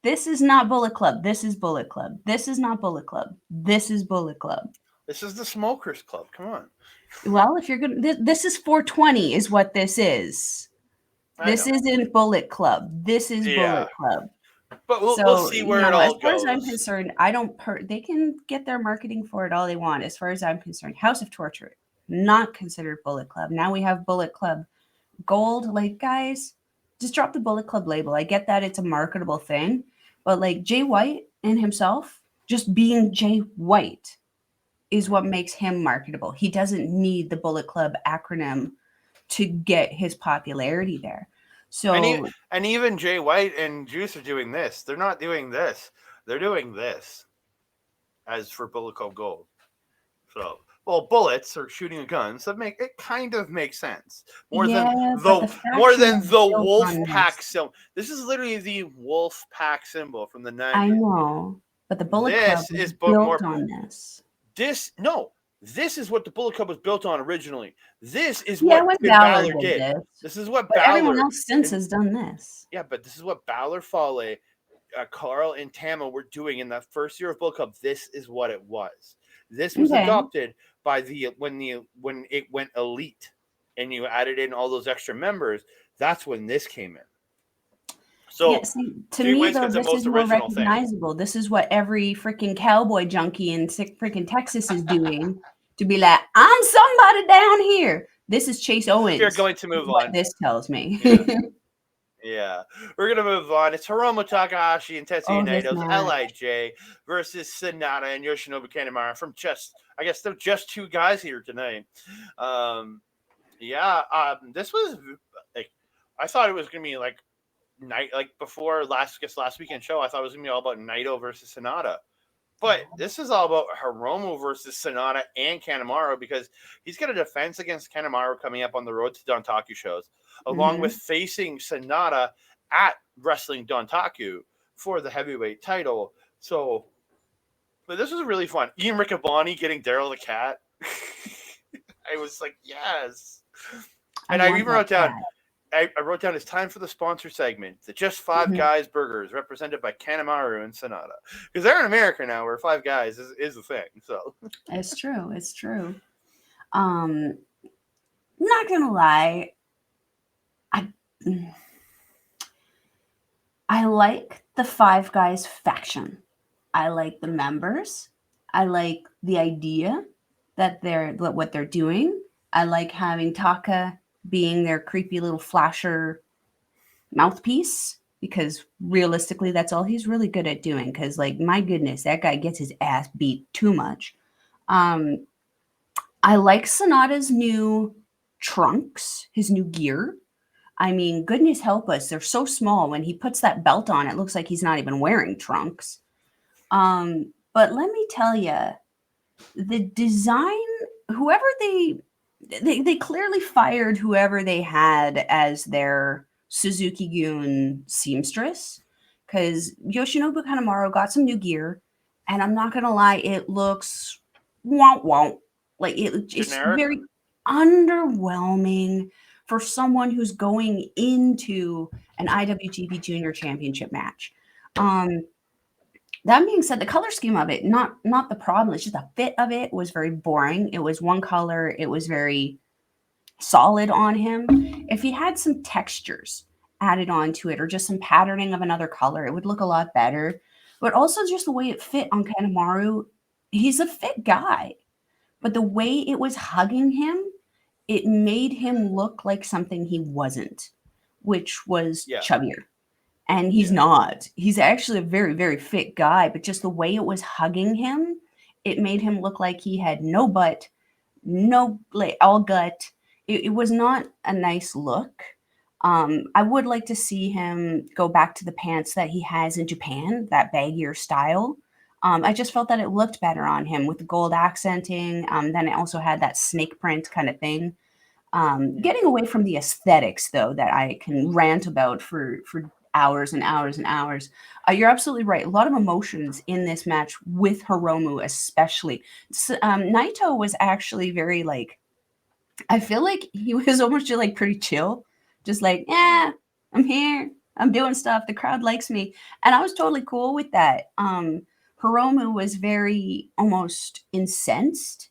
This is not Bullet Club. This is Bullet Club. This is not Bullet Club. This is Bullet Club. This is the Smokers Club. Come on. Well, if you're going to... This is 420 is what this is. This isn't Bullet Club. This is Bullet Club. But we'll see where it all goes. As far as I'm concerned, I don't... they can get their marketing for it all they want. As far as I'm concerned, House of Torture, not considered Bullet Club. Now we have Bullet Club Gold. Like, guys, just drop the Bullet Club label. I get that it's a marketable thing, but like Jay White and himself, just being Jay White is what makes him marketable. He doesn't need the Bullet Club acronym to get his popularity there. So and even Jay White and Juice are doing this. They're not doing this. They're doing this as for Bullet Club Gold. So, well, bullets or shooting guns, it kind of makes sense. More than the wolf pack symbol. This is literally the wolf pack symbol from the 90s. I know, but the Bullet Club is built on this. This is what the Bullet Club was built on originally. This is what Balor did. This is what Balor. Everyone else since has done this. Yeah, but this is what Balor, Fale, Carl, and Tama were doing in that first year of Bullet Club. This is what it was. This was adopted by when it went elite, and you added in all those extra members. That's when this came in. So to me, though, this is more recognizable. This is what every freaking cowboy junkie in freaking Texas is doing to be like, I'm somebody down here. This is Chase Owens. You're going to move on. This tells me. Yeah, we're going to move on. It's Hiromu Takahashi and Tetsuya Naito's LIJ versus Sanada and Yoshinobu Kanemaru from they're just 2 guys here tonight. This was I thought it was going to be like before last weekend show. I thought it was going to be all about Naito versus Sanada. But this is all about Hiromu versus Sanada and Kanemaru because he's got a defense against Kanemaru coming up on the Road to Dontaku shows, along with facing Sanada at Wrestling Dontaku for the heavyweight title. So, but this was really fun. Ian Riccaboni getting Daryl the Cat. I was like, yes. And I even wrote down, it's time for the sponsor segment. The Just 5 Guys Burgers, represented by Kanemaru and Sanada. Because they're in America now, where 5 Guys is the thing. So it's true. It's true. Not gonna lie, I like the 5 Guys faction. I like the members. I like the idea that what they're doing. I like having Taka being their creepy little flasher mouthpiece, because realistically, that's all he's really good at doing. Because, like, my goodness, that guy gets his ass beat too much. I like Sanada's new trunks, his new gear. I mean, goodness help us, they're so small. When he puts that belt on, it looks like he's not even wearing trunks. But let me tell you, the design, whoever they clearly fired whoever they had as their Suzuki-gun seamstress, because Yoshinobu Kanemaru got some new gear, and I'm not gonna lie, it looks won't like it's very underwhelming for someone who's going into an IWGP Junior Championship match. That being said, the color scheme of it, not the problem. It's just the fit of it was very boring. It was one color. It was very solid on him. If he had some textures added onto it or just some patterning of another color, it would look a lot better. But also just the way it fit on Kanemaru, he's a fit guy. But the way it was hugging him, it made him look like something he wasn't, which was chubbier. And he's not. He's actually a very, very fit guy, but just the way it was hugging him, it made him look like he had no butt, no, like, all gut. It was not a nice look. I would like to see him go back to the pants that he has in Japan, that baggier style. I just felt that it looked better on him with the gold accenting. Then it also had that snake print kind of thing. Getting away from the aesthetics, though, that I can rant about for hours and hours and hours. You're absolutely right. A lot of emotions in this match with Hiromu, especially. Naito was actually very like, I feel like he was almost just like pretty chill, just like, yeah, I'm here, I'm doing stuff. The crowd likes me, and I was totally cool with that. Hiromu was very almost incensed,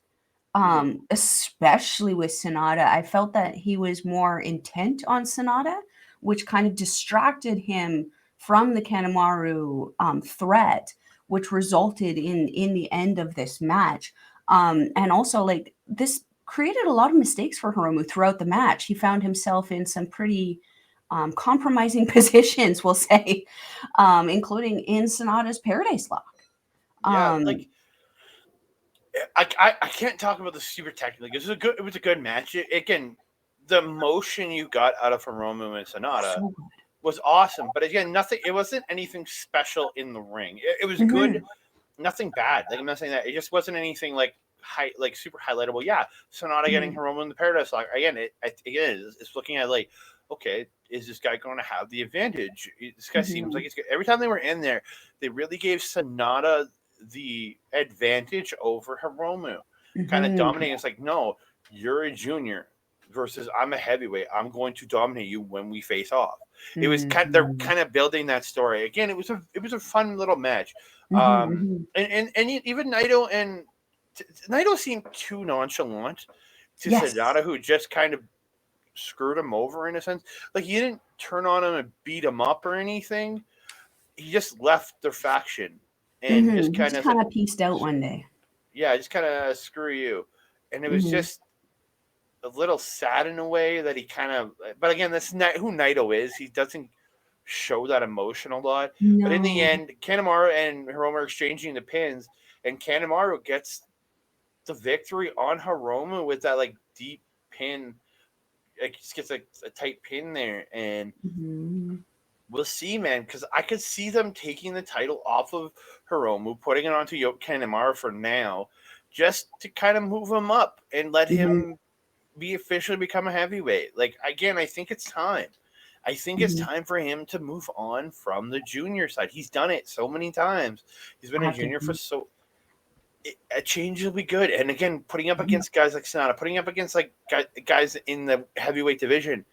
especially with Sanada. I felt that he was more intent on Sanada, which kind of distracted him from the Kanemaru threat, which resulted in the end of this match. And also, like, this created a lot of mistakes for Hiromu throughout the match. He found himself in some pretty compromising positions, we'll say, including in Sanada's Paradise Lock. Yeah, like I can't talk about the super technically. It was a good match. Again, the motion you got out of Hiromu and Sanada So good. was awesome. But again, nothing. It wasn't anything special in the ring. It was good, nothing bad. Like, I'm not saying that. It just wasn't anything like super highlightable. Yeah, Sanada getting Hiromu in the Paradise Lock again. It's looking at like, okay, is this guy going to have the advantage? This guy seems like it's good. Every time they were in there, they really gave Sanada the advantage over Hiromu, kind of dominating. It's like, no, you're a junior versus I'm a heavyweight. I'm going to dominate you when we face off. It was they're kind of building that story again. It was a fun little match, and even Naito seemed too nonchalant to Sanada, who just kind of screwed him over in a sense. Like, he didn't turn on him and beat him up or anything. He just left their faction and just kind of pieced out one day. Yeah, just kind of screw you. And it was just a little sad in a way that he kind of. But again, that's not who Naito is. He doesn't show that emotion a lot. No. But in the end, Kanemaru and Hiromu are exchanging the pins, and Kanemaru gets the victory on Hiromu with that like deep pin. Like, just gets like a tight pin there, and we'll see, man. Because I could see them taking the title off of Hiromu, putting it onto Kanemaru for now, just to kind of move him up and let him be officially become a heavyweight. Like, again, I think it's time. I think it's time for him to move on from the junior side. He's done it so many times. He's been a junior for so. A change will be good. And again, putting up against guys like Sanada, putting up against like guys in the heavyweight division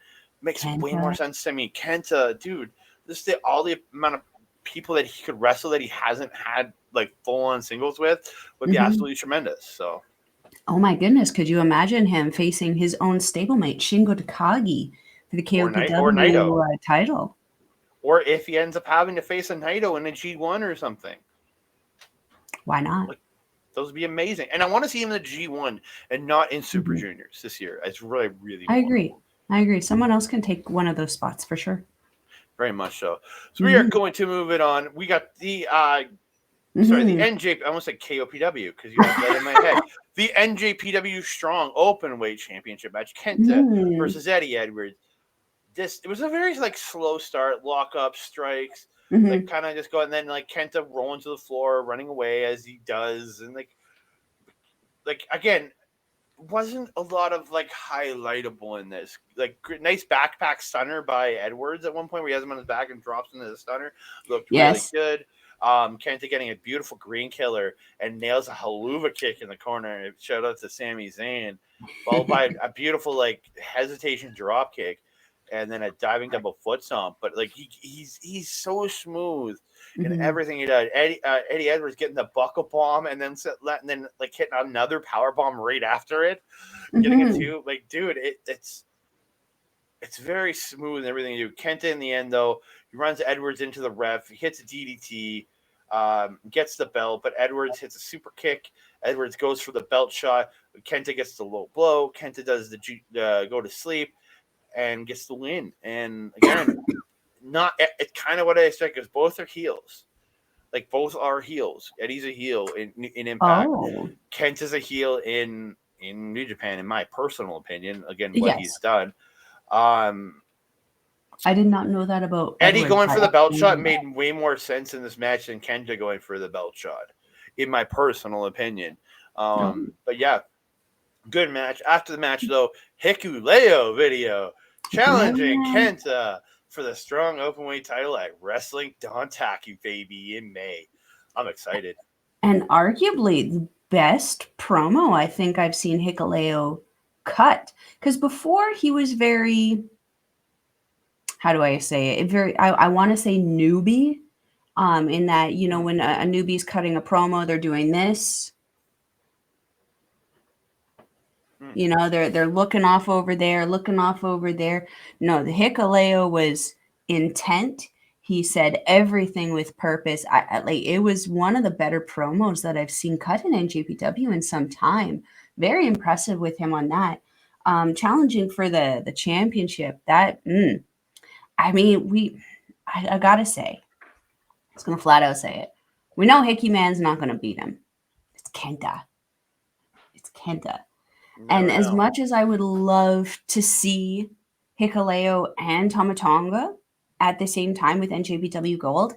makes way more sense to me. Kenta, dude, all the amount of people that he could wrestle that he hasn't had like full on singles with would be absolutely tremendous. So, oh my goodness, could you imagine him facing his own stablemate Shingo Takagi for the KOPW title? Or if he ends up having to face a Naito in a G1 or something. Why not? Like, those would be amazing. And I want to see him in the G1 and not in Super Juniors this year. It's really, really I agree. Someone else can take one of those spots for sure. Very much so. So we are going to move it on. We got the the NJ. I almost said KOPW because you have that in my head. The NJPW Strong Openweight Championship match. Kenta versus Eddie Edwards. It was a very like slow start, lock up strikes, like kind of just go, and then like Kenta rolling to the floor, running away as he does, and like again, wasn't a lot of like highlightable in this. Like, nice backpack stunner by Edwards at one point where he has him on his back and drops into the stunner. Looked really good. Kenta getting a beautiful green killer and nails a haluva kick in the corner. Shout out to Sami Zayn, followed by a beautiful like hesitation drop kick, and then a diving double foot stomp. But like he's so smooth in everything he does. Eddie Edwards getting the buckle bomb and then like hitting another power bomb right after it, getting it too. Like, dude, it's very smooth and everything you do. Kenta in the end though, he runs Edwards into the ref. He hits a DDT, gets the belt, but Edwards hits a super kick. Edwards goes for the belt shot. Kenta gets the low blow. Kenta does the go to sleep and gets the win. And again, not it's kind of what I expect because both are heels. Like both are heels. Eddie's a heel in Impact. Oh, Kent is a heel in New Japan, in my personal opinion. Again, what he's yes. done. I did not know that about Eddie Edward. going for the belt shot made way more sense in this match than Kenta going for the belt shot, in my personal opinion. But yeah, good match. After the match, though, Hikuleo video challenging Kenta for the strong openweight title at Wrestling Dontaku, baby, in May. I'm excited. And arguably the best promo I think I've seen Hikuleo cut. Because before he was very, how do I say it? Very, I want to say newbie. In that, you know, when a newbie's cutting a promo, they're doing this. You know, they're looking off over there, looking off over there. No, the Hikuleo was intent. He said everything with purpose. Like it was one of the better promos that I've seen cut in NJPW in some time. Very impressive with him on that. Challenging for the championship. That I mean, I gotta say, I was gonna flat out say it. We know Hickey Man's not gonna beat him. It's Kenta. It's Kenta. And as much as I would love to see Hikuleo and Tomatonga at the same time with NJPW Gold,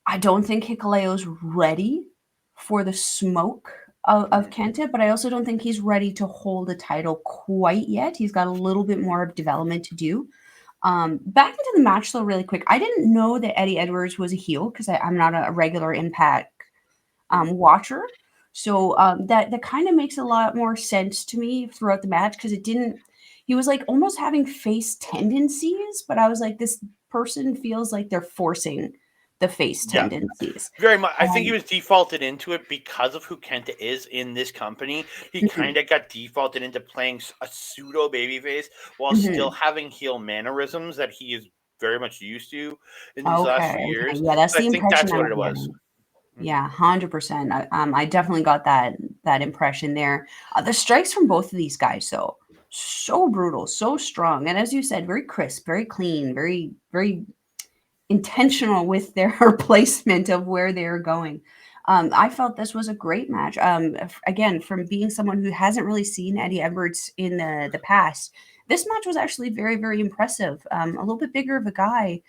I don't think Hikuleo's ready for the smoke of Kenta, but I also don't think he's ready to hold a title quite yet. He's got a little bit more of development to do. Back into the match, though, really quick. I didn't know that Eddie Edwards was a heel because I'm not a regular Impact watcher. So that kind of makes a lot more sense to me throughout the match because he was like almost having face tendencies, but I was like, this person feels like they're forcing the face tendencies. Very much. I think he was defaulted into it because of who Kenta is in this company. He kind of got defaulted into playing a pseudo babyface while still having heel mannerisms that he is very much used to in these last few years. Yeah, that's the I think impression that's what it was. Yeah, 100%. I definitely got that impression there. The strikes from both of these guys, though, so brutal, so strong, and as you said, very crisp, very clean, very, very intentional with their placement of where they're going. I felt this was a great match. Again, from being someone who hasn't really seen Eddie Edwards in the past, this match was actually very, very impressive. A little bit bigger of a guy,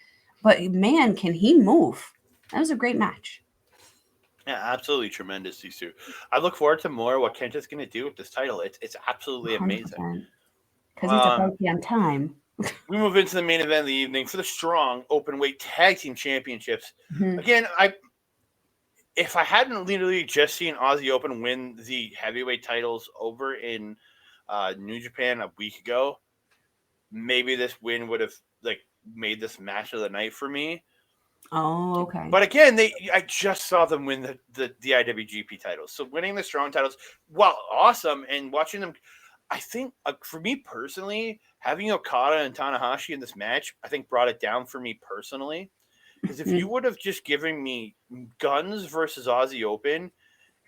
but man, can he move? That was a great match. Yeah, absolutely tremendous, these two. I look forward to more what Kenta's going to do with this title. It's absolutely amazing. Because it's about damn time. We move into the main event of the evening for the strong openweight tag team championships. Again, if I hadn't literally just seen Aussie Open win the heavyweight titles over in New Japan a week ago, maybe this win would have made this match of the night for me. Oh, okay. But again, I just saw them win the IWGP titles. So winning the strong titles, well, awesome. And watching them, I think for me personally, having Okada and Tanahashi in this match, I think brought it down for me personally. Because if you would have just given me Guns versus Aussie Open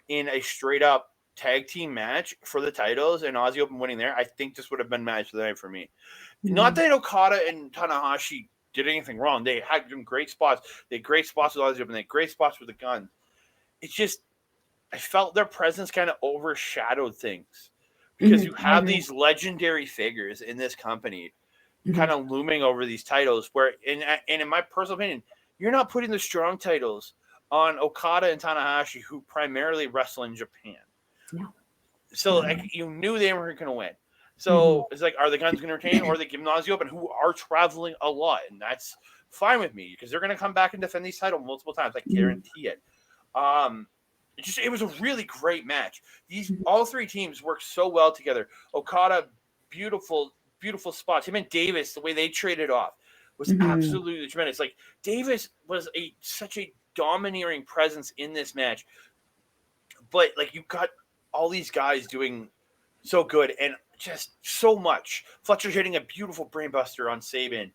in a straight up tag team match for the titles and Aussie Open winning there, I think this would have been match of the night for me. Not that Okada and Tanahashi did anything wrong. They had some great spots. They had great spots with Aussie Open. They had great spots with the Gun. It's just, I felt their presence kind of overshadowed things. Because you have these legendary figures in this company kind of looming over these titles where, and in my personal opinion, you're not putting the strong titles on Okada and Tanahashi, who primarily wrestle in Japan. No. So you knew they weren't going to win. So it's like, are the Guns going to retain, or are they giving Aussie Open, who are traveling a lot? And that's fine with me because they're going to come back and defend these titles multiple times. I guarantee it. It was a really great match. All three teams worked so well together. Okada, beautiful spots. Him and Davis, the way they traded off was absolutely tremendous. Like Davis was such a domineering presence in this match, but like you got all these guys doing so good and just so much. Fletcher's hitting a beautiful brainbuster on Sabin.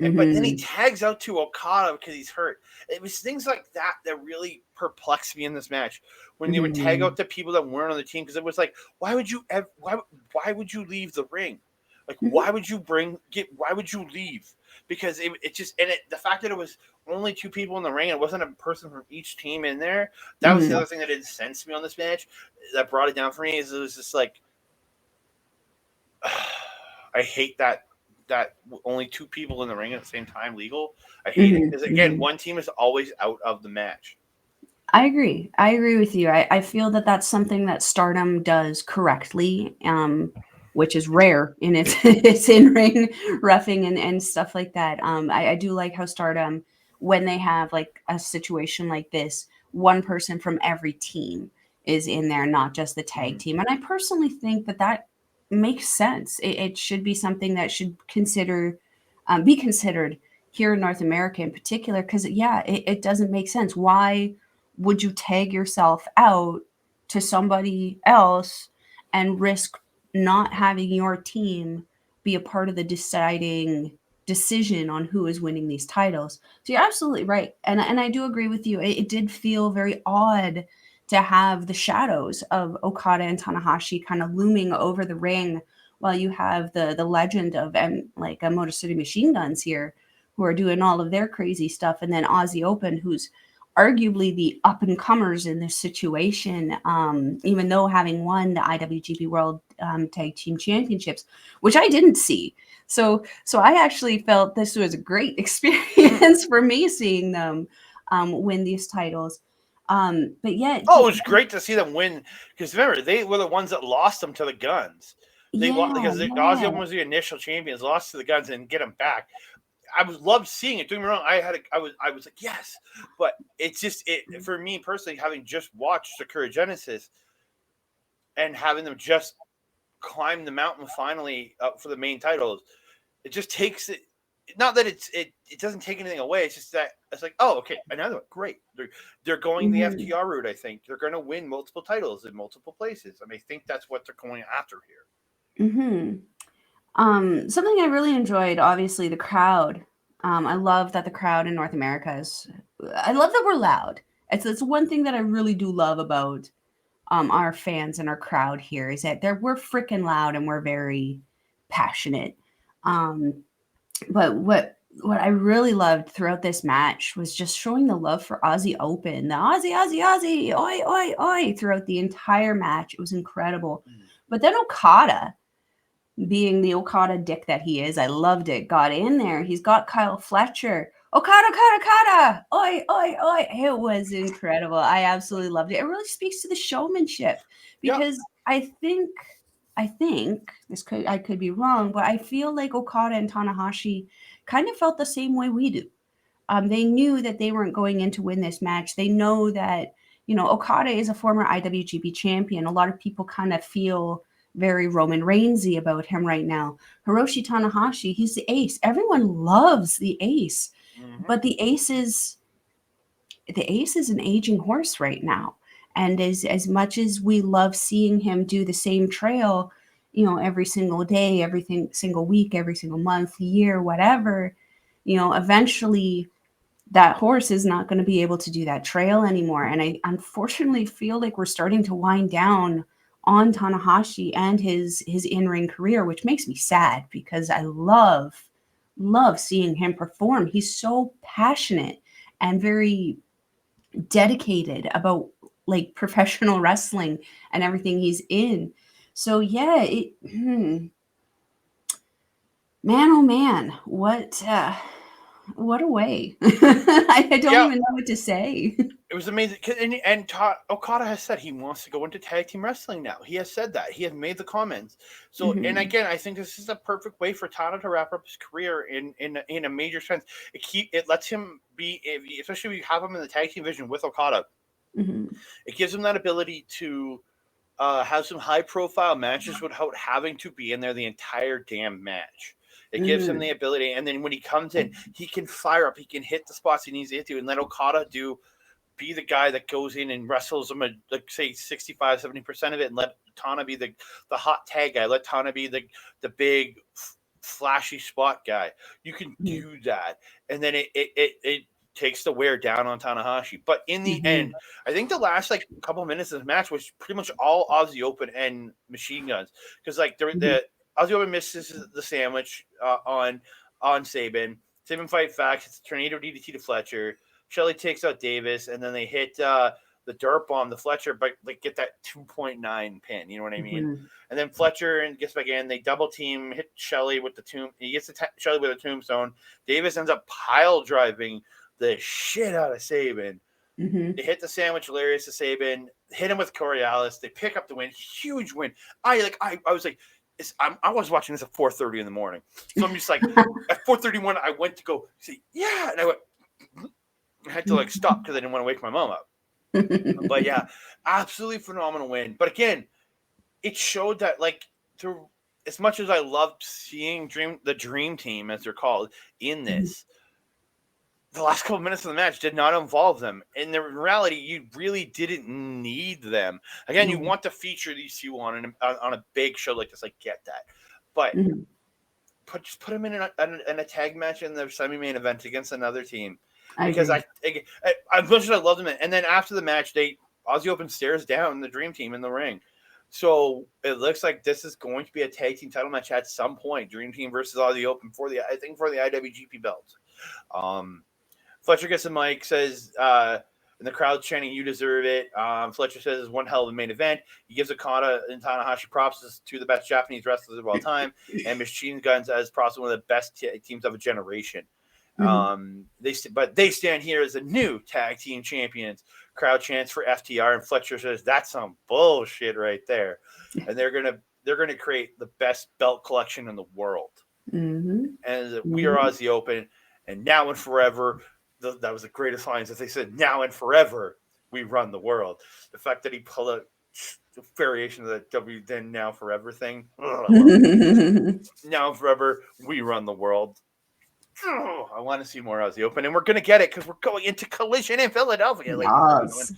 But then he tags out to Okada because he's hurt. It was things like that that really perplexed me in this match when they would tag out the people that weren't on the team, because it was like, why would you leave the ring? Like, why would you leave? because it just the fact that it was only 2 people in the ring, it wasn't a person from each team in there. That was the other thing that didn't sense me on this match. That brought it down for me. Is it was just like I hate that only 2 people in the ring at the same time legal. I hate it because again, one team is always out of the match. I agree. I agree with you. I feel that that's something that Stardom does correctly, which is rare in its in-ring roughing and stuff like that. I do like how Stardom, when they have like a situation like this, one person from every team is in there, not just the tag team. And I personally think that makes sense. It should be something that should be considered here in North America in particular, because it doesn't make sense. Why would you tag yourself out to somebody else and risk not having your team be a part of the deciding decision on who is winning these titles? So you're absolutely right. And I do agree with you. It did feel very odd to have the shadows of Okada and Tanahashi kind of looming over the ring while you have the legend of Motor City Machine Guns here, who are doing all of their crazy stuff. And then Aussie Open, who's arguably the up-and-comers in this situation, even though having won the IWGP World Tag Team Championships, which I didn't see. So I actually felt this was a great experience for me seeing them win these titles. But yeah. Oh, it was great to see them win, because remember, they were the ones that lost them to the Guns. Because Aussie Open was the initial champions, lost to the Guns and get them back. I loved seeing it. Don't get me wrong. I was like, yes, but it's just for me personally, having just watched Sakura Genesis and having them just climb the mountain finally up for the main titles, it just takes it. Not that it doesn't take anything away. It's just that it's like, oh, okay, another one. Great. They're going the FTR route. I think they're going to win multiple titles in multiple places. I think that's what they're going after here. Something I really enjoyed, obviously, the crowd. I love that the crowd in North America I love that we're loud. It's one thing that I really do love about our fans and our crowd here, is that we're freaking loud and we're very passionate. But what I really loved throughout this match was just showing the love for Aussie Open, the Aussie, oi, oi, oi, throughout the entire match. It was incredible. But then Okada, being the Okada dick that he is, I loved it, got in there. He's got Kyle Fletcher. Okada, oi, oi, oi. It was incredible. I absolutely loved it. It really speaks to the showmanship, because I think I could be wrong, but I feel like Okada and Tanahashi kind of felt the same way we do. They knew that they weren't going in to win this match. They know that, Okada is a former IWGP champion. A lot of people kind of feel very Roman Reigns-y about him right now. Hiroshi Tanahashi, he's the ace. Everyone loves the ace, but the ace is an aging horse right now. And as much as we love seeing him do the same trail, every single day, every single week, every single month, year, whatever, eventually that horse is not going to be able to do that trail anymore. And I unfortunately feel like we're starting to wind down on Tanahashi and his in-ring career, which makes me sad, because I love seeing him perform. He's so passionate and very dedicated about like professional wrestling and everything he's in. So yeah, man, oh man, what a way. I don't even know what to say. It was amazing. And Okada has said he wants to go into tag team wrestling now. He has said that. He has made the comments. So, and again, I think this is a perfect way for Tana to wrap up his career in a major sense. It lets him be, especially if you have him in the tag team division with Okada, it gives him that ability to have some high profile matches without having to be in there the entire damn match. It gives him the ability, and then when he comes in, he can fire up, he can hit the spots he needs to hit to, and let Okada be the guy that goes in and wrestles him, like say 65, 70% of it, and let Tana be the hot tag guy. Let Tana be the big flashy spot guy. You can do that, and then it takes the wear down on Tanahashi. But in the end, I think the last like couple minutes of the match was pretty much all Aussie Open and Machine Guns, because like the Aussie Open misses the sandwich on Saban. Sabin fight back. It's a tornado DDT to Fletcher. Shelley takes out Davis, and then they hit the dirt bomb to Fletcher, but like get that 2.9 pin. You know what I mean? Mhm. And then Fletcher and gets back in. They double team, hit Shelley with the tomb. He gets Shelley with a tombstone. Davis ends up pile driving the shit out of Sabin. Mhm. They hit the sandwich hilarious to Sabin, hit him with Coriolis. They pick up the win. Huge win. I was like, I was watching this at 4:30 in the morning. So I'm just like, at 4:31, I went to go say, yeah. And I had to like stop because I didn't want to wake my mom up. But yeah, absolutely phenomenal win. But again, it showed that like through as much as I loved seeing the Dream Team, as they're called, in this, the last couple of minutes of the match did not involve them. In reality, you really didn't need them. Again, you want to feature these two on a big show like this. I get that. But just put them in a tag match in the semi-main event against another team. Because I as much as I love them. And then after the match, Aussie Open stares down the Dream Team in the ring. So it looks like this is going to be a tag team title match at some point. Dream Team versus Aussie Open for the IWGP belt. Fletcher gets the mic, says, and the crowd chanting, "You deserve it." Fletcher says it's one hell of a main event. He gives Okada and Tanahashi props as two of the best Japanese wrestlers of all time, and Machine Guns as possibly one of the best teams of a generation. They stand here as the new tag team champions. Crowd chants for FTR, and Fletcher says that's some bullshit right there. And they're gonna create the best belt collection in the world. And we are Aussie Open, and now and forever. That was the greatest lines that they said. Now and forever, we run the world. The fact that he pulled a variation of the W then now forever thing. Now and forever, we run the world. Oh, I want to see more Aussie Open, and we're going to get it because we're going into Collision in Philadelphia. Yes.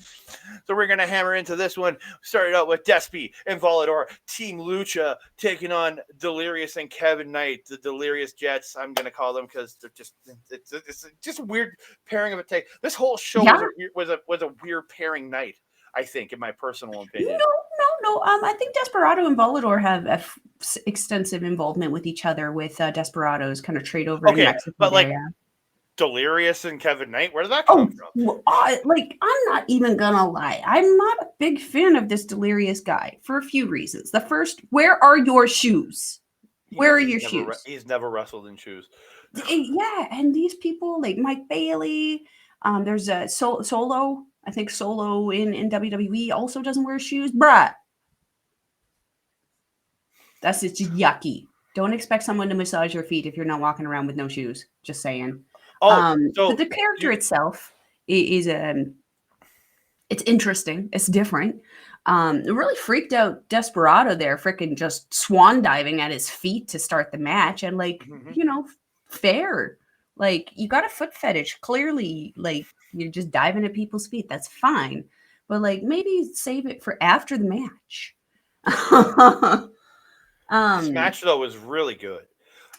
So we're going to hammer into this one. Started out with Despy and Volador, Team Lucha, taking on Delirious and Kevin Knight, the Delirious Jets, I'm going to call them because they're it's just a weird pairing of a take. This whole show was a weird pairing night, I think, in my personal opinion. No. I think Desperado and Volador have extensive involvement with each other. With Desperado's kind of trade over in Mexico. But like Delirious and Kevin Knight, where did that come from? Well, I'm not even gonna lie. I'm not a big fan of this Delirious guy for a few reasons. The first, where are your shoes? Where are your shoes? He's never wrestled in shoes. Yeah, and these people like Mike Bailey. There's a Solo. I think Solo in WWE also doesn't wear shoes, bruh. That's just yucky. Don't expect someone to massage your feet if you're not walking around with no shoes. Just saying. But the character itself is it's interesting. It's different. It really freaked out Desperado there, freaking just swan diving at his feet to start the match, and fair. Like, you got a foot fetish. Clearly, like, you're just diving at people's feet. That's fine. But like, maybe save it for after the match. This match though was really good.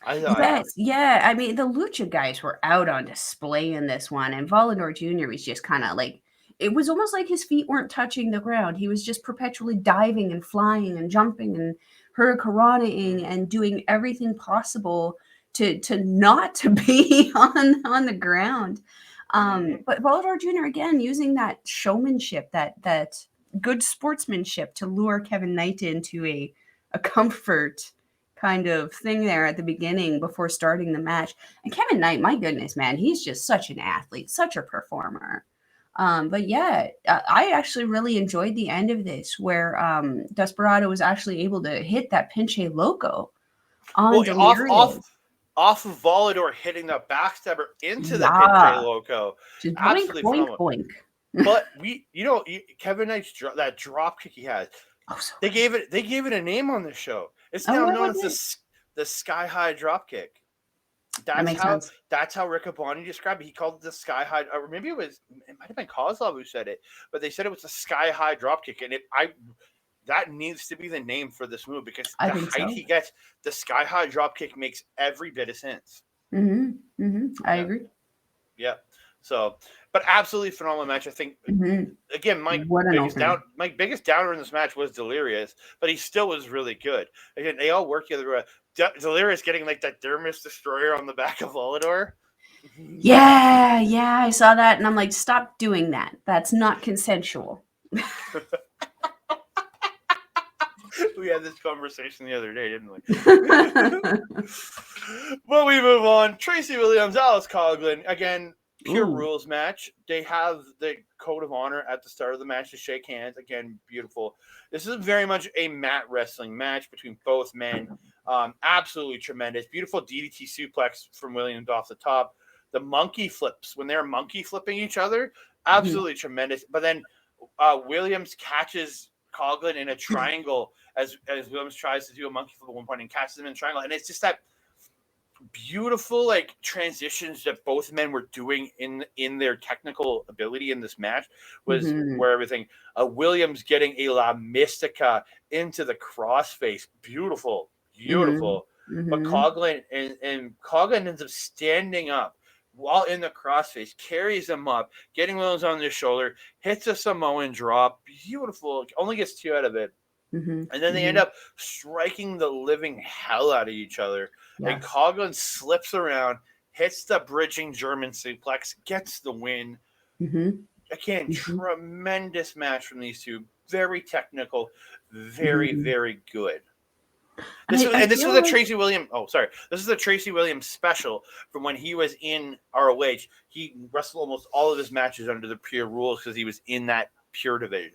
Yeah. I mean, the Lucha guys were out on display in this one, and Volador Jr. was just kind of like, it was almost like his feet weren't touching the ground. He was just perpetually diving and flying and jumping and hurricanranaing and doing everything possible to not to be on the ground. But Volador Jr. again using that showmanship, that good sportsmanship to lure Kevin Knight into a comfort kind of thing there at the beginning before starting the match. And Kevin Knight, my goodness, man, he's just such an athlete, such a performer. But yeah, I actually really enjoyed the end of this where Desperado was actually able to hit that Pinche Loco on Delirious. Off of Volador hitting the backstabber into the Pinche Loco. Just absolutely boink. But Kevin Knight's that drop kick he has. They gave it a name on the show. It's now known as the Sky High drop kick. That's how Rick Abani described it. He called it the Sky High, or maybe it might have been Kozlov who said it, but they said it was the Sky High drop kick, and that needs to be the name for this move because the height he gets, the Sky High drop kick makes every bit of sense. I agree. Yeah. So, but absolutely phenomenal match. I think again, my biggest downer in this match was Delirious, but he still was really good. Again, they all work together. Delirious getting like that Dermis Destroyer on the back of Volador. Yeah, I saw that, and I'm like, stop doing that. That's not consensual. We had this conversation the other day, didn't we? But we move on. Tracy Williams, Alice Coughlin. Again, pure rules match. They have the code of honor at the start of the match to shake hands. Again, beautiful. This is very much a mat wrestling match between both men. Absolutely tremendous. Beautiful DDT suplex from Williams off the top. The monkey flips when they're monkey flipping each other. Absolutely tremendous. But then Williams catches Coughlin in a triangle as Williams tries to do a monkey flip at one point and catches him in a triangle. And it's just that beautiful like transitions that both men were doing in their technical ability in this match was where everything Williams getting a La Mystica into the crossface, beautiful. But Coughlin and Coughlin ends up standing up while in the crossface, carries him up, getting Williams on his shoulder, hits a Samoan drop, beautiful, only gets 2 out of it. And then they end up striking the living hell out of each other. Yes. And Coughlin slips around, hits the bridging German suplex, gets the win. Again, tremendous match from these two. Very technical, very, very good. This was a Tracy Williams. Oh, sorry. This is a Tracy Williams special from when he was in ROH. He wrestled almost all of his matches under the pure rules because he was in that pure division.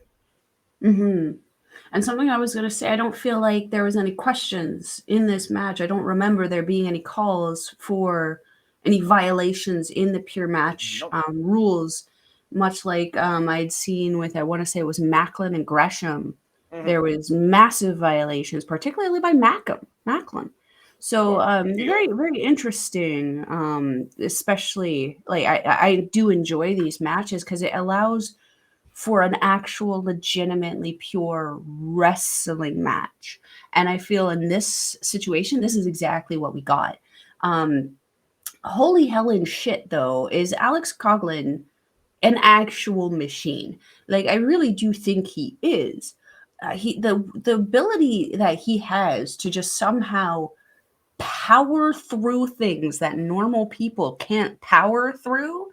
And something I was going to say, I don't feel like there was any questions in this match. I don't remember there being any calls for any violations in the pure match rules, much like I'd seen with, I want to say it was Macklin and Gresham. There was massive violations, particularly by Macklin. So very, very interesting, especially like I do enjoy these matches because it allows for an actual legitimately pure wrestling match. And I feel in this situation, this is exactly what we got. Holy hell and shit, though, is Alex Coughlin an actual machine? Like, I really do think he is. The ability that he has to just somehow power through things that normal people can't power through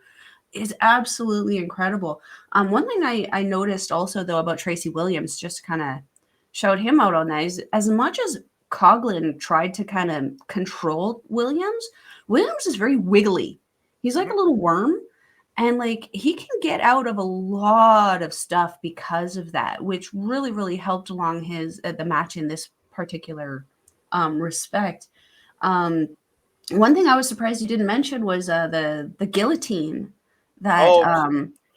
is absolutely incredible. One thing I noticed also, though, about Tracy Williams, just kind of showed him out on that, is as much as Coughlin tried to kind of control Williams is very wiggly. He's like a little worm. And like he can get out of a lot of stuff because of that, which really, really helped along the match in this particular respect. One thing I was surprised you didn't mention was the guillotine that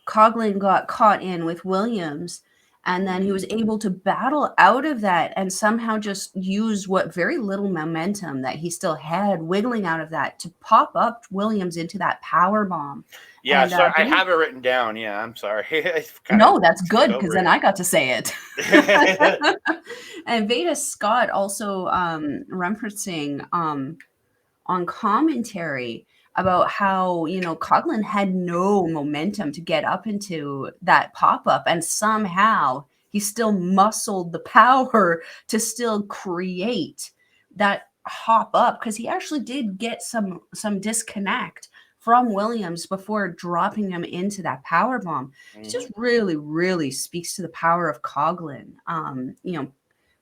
Coughlin got caught in with Williams, and then he was able to battle out of that and somehow just use what very little momentum that he still had wiggling out of that to pop up Williams into that power bomb. Yeah, and, so I have it written down. Yeah, I'm sorry. No, that's good because then I got to say it. And Veda Scott also referencing on commentary about how, Coughlin had no momentum to get up into that pop-up, and somehow he still muscled the power to still create that hop up, because he actually did get some disconnect from Williams before dropping him into that power bomb. It just really, really speaks to the power of Coughlin.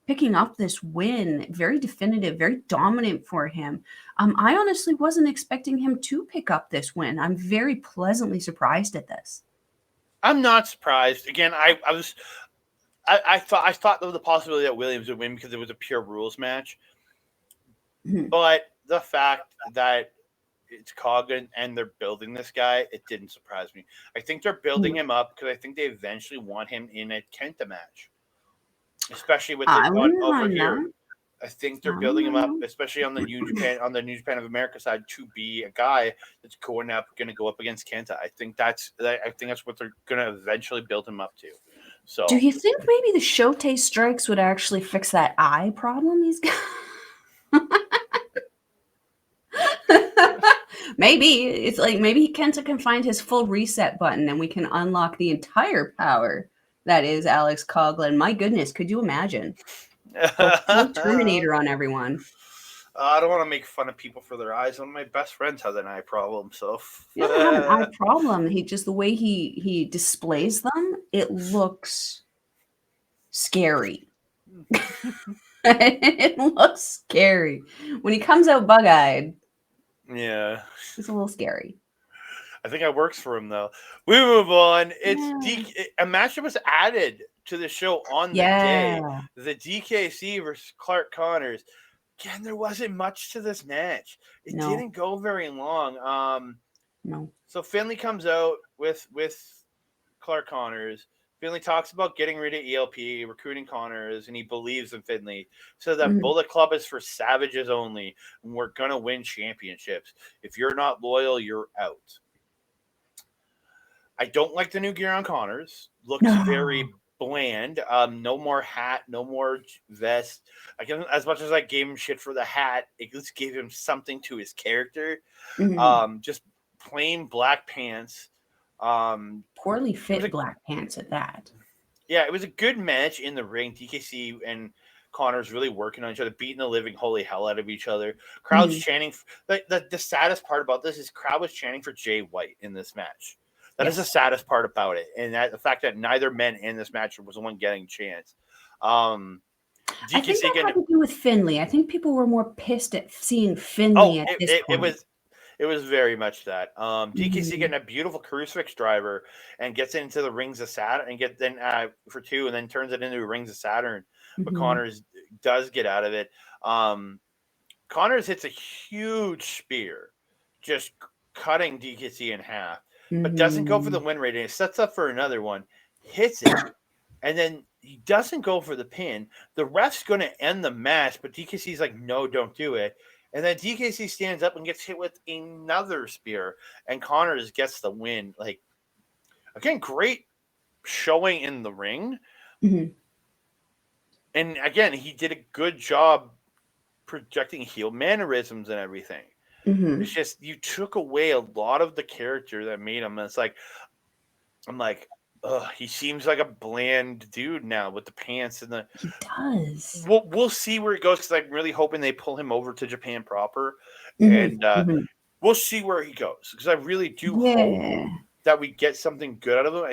Picking up this win, very definitive, very dominant for him. I honestly wasn't expecting him to pick up this win. I'm very pleasantly surprised at this. I'm not surprised. Again, I thought there was the possibility that Williams would win because it was a pure rules match. But the fact that it's Coughlin and they're building this guy, it didn't surprise me. I think they're building him up because I think they eventually want him in a Kenta match. Especially with the one over here. I think they're building him up, especially on the New Japan of America side, to be a guy that's going to go up against Kenta. I think that's what they're going to eventually build him up to. So, do you think maybe the Shote strikes would actually fix that eye problem he's got? Maybe it's like maybe Kenta can find his full reset button and we can unlock the entire power that is Alex Coughlin. My goodness, could you imagine? Terminator on everyone. I don't want to make fun of people for their eyes. One of my best friends has an eye problem, so He doesn't have an eye problem. He just the way he displays them, it looks scary. It looks scary when he comes out bug-eyed. Yeah, it's a little scary. I think it works for him though. We move on. A match that was added to the show on the day. The DKC versus Clark Connors. Again, there wasn't much to this match. It didn't go very long. No. So Finlay comes out with Clark Connors. Finlay talks about getting rid of ELP, recruiting Connors, and he believes in Finlay. So that Bullet Club is for savages only, and we're gonna win championships. If you're not loyal, you're out. I don't like the new gear on Connors. Looks very bland. No more hat, no more vest. As much as I gave him shit for the hat, it just gave him something to his character. Just plain black pants. Poorly fit black pants at that. Yeah, it was a good match in the ring. DKC and Connors really working on each other, beating the living holy hell out of each other. Crowd's chanting. The saddest part about this is crowd was chanting for Jay White in this match. That is the saddest part about it, and the fact that neither men in this match was the one getting chance. I think that had to do with Finlay. I think people were more pissed at seeing Finlay at this point. It was very much that. DKC getting a beautiful crucifix driver and gets into the Rings of Saturn and for 2 and then turns it into Rings of Saturn. But Connors does get out of it. Connors hits a huge spear, just cutting DKC in half. But doesn't go for the win rate, and it sets up for another one, hits it, and then he doesn't go for the pin. The ref's going to end the match, but DKC's like, no, don't do it. And then DKC stands up and gets hit with another spear, and Connors gets the win. Like, again, great showing in the ring. And again, he did a good job projecting heel mannerisms and everything. It's just you took away a lot of the character that made him. And it's like, I'm like, he seems like a bland dude now with the pants and the. He does. We'll see where it goes because I'm really hoping they pull him over to Japan proper, and we'll see where he goes because I really do hope that we get something good out of him.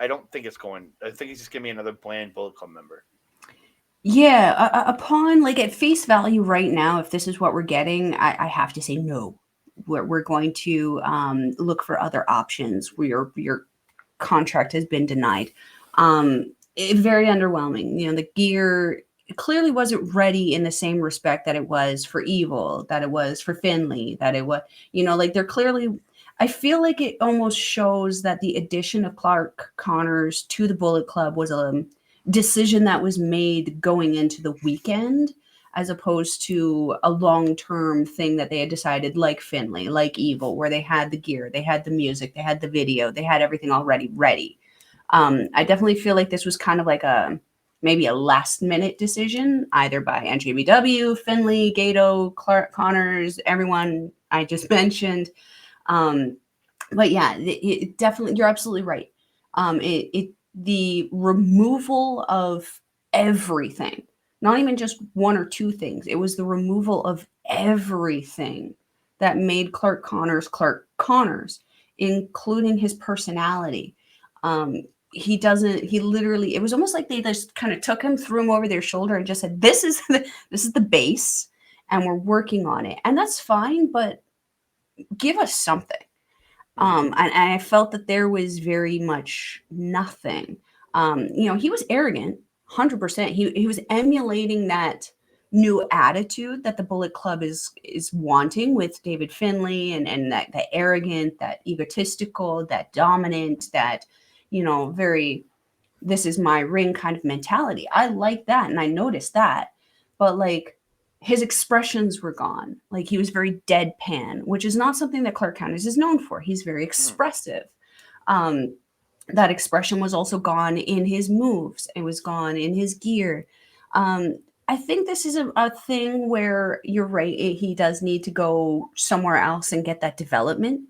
I don't think it's going. I think he's just gonna be another bland Bullet Club member. Yeah, upon like at face value right now, if this is what we're getting, I have to say no. We're going to look for other options where your contract has been denied. Very underwhelming. You know, the gear clearly wasn't ready in the same respect that it was for Evil, that it was for Finlay, that it was, you know, like they're clearly. I feel like it almost shows that the addition of Clark Connors to the Bullet Club was a decision that was made going into the weekend as opposed to a long-term thing that they had decided, like Finlay, like Evil, where they had the gear, they had the music, they had the video, they had everything already ready. I definitely feel like this was kind of like maybe a last-minute decision, either by NJPW, Finlay, Gato, Clark Connors, everyone I just mentioned. But yeah, it definitely, you're absolutely right. The removal of everything, not even just one or two things. It was the removal of everything that made Clark Connors, including his personality. He literally, it was almost like they just kind of took him, threw him over their shoulder and just said, this is the base and we're working on it. And that's fine, but give us something. And I felt that there was very much nothing. You know, he was arrogant, 100%. He was emulating that new attitude that the Bullet Club is wanting with David Finlay and that arrogant, that egotistical, that dominant, that, you know, very, this is my ring kind of mentality. I like that. And I noticed that. But like, his expressions were gone. Like he was very deadpan, which is not something that Clark Connors is known for. He's very expressive. That expression was also gone in his moves. It was gone in his gear. I think this is a thing where you're right. He does need to go somewhere else and get that development.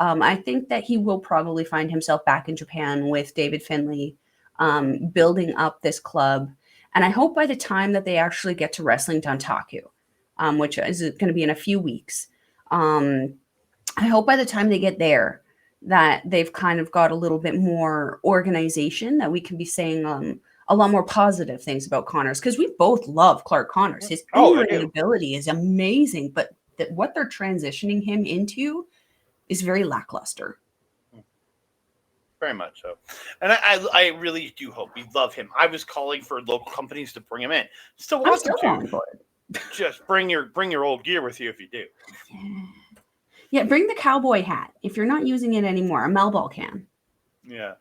I think that he will probably find himself back in Japan with David Finlay, building up this club. And I hope by the time that they actually get to Wrestling Dontaku, which is going to be in a few weeks, I hope by the time they get there that they've kind of got a little bit more organization, that we can be saying a lot more positive things about Connors, because we both love Clark Connors. His in-ring ability is amazing, but what they're transitioning him into is very lackluster. Very much so. And I really do hope. We love him. I was calling for local companies to bring him in. Still want them to. Just bring your old gear with you if you do. Yeah, bring the cowboy hat. If you're not using it anymore, a Melball can. Yeah.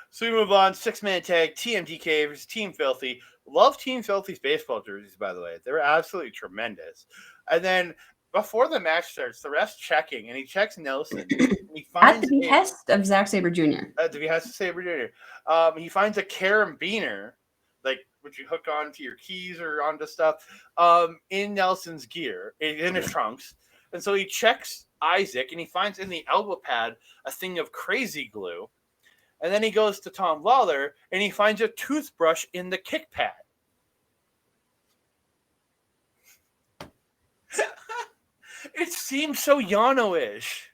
So we move on. 6-man tag, TMDK versus Team Filthy. Love Team Filthy's baseball jerseys, by the way. They're absolutely tremendous. And then before the match starts, the ref's checking, and he checks Nelson. And he finds at the behest of Zack Sabre Jr. At the behest of Sabre Jr. He finds a carabiner, like which you hook onto your keys or onto stuff, in Nelson's gear, in his trunks. And so he checks Issac, and he finds in the elbow pad a thing of crazy glue. And then he goes to Tom Lawlor, and he finds a toothbrush in the kick pad. It seems so Yano-ish.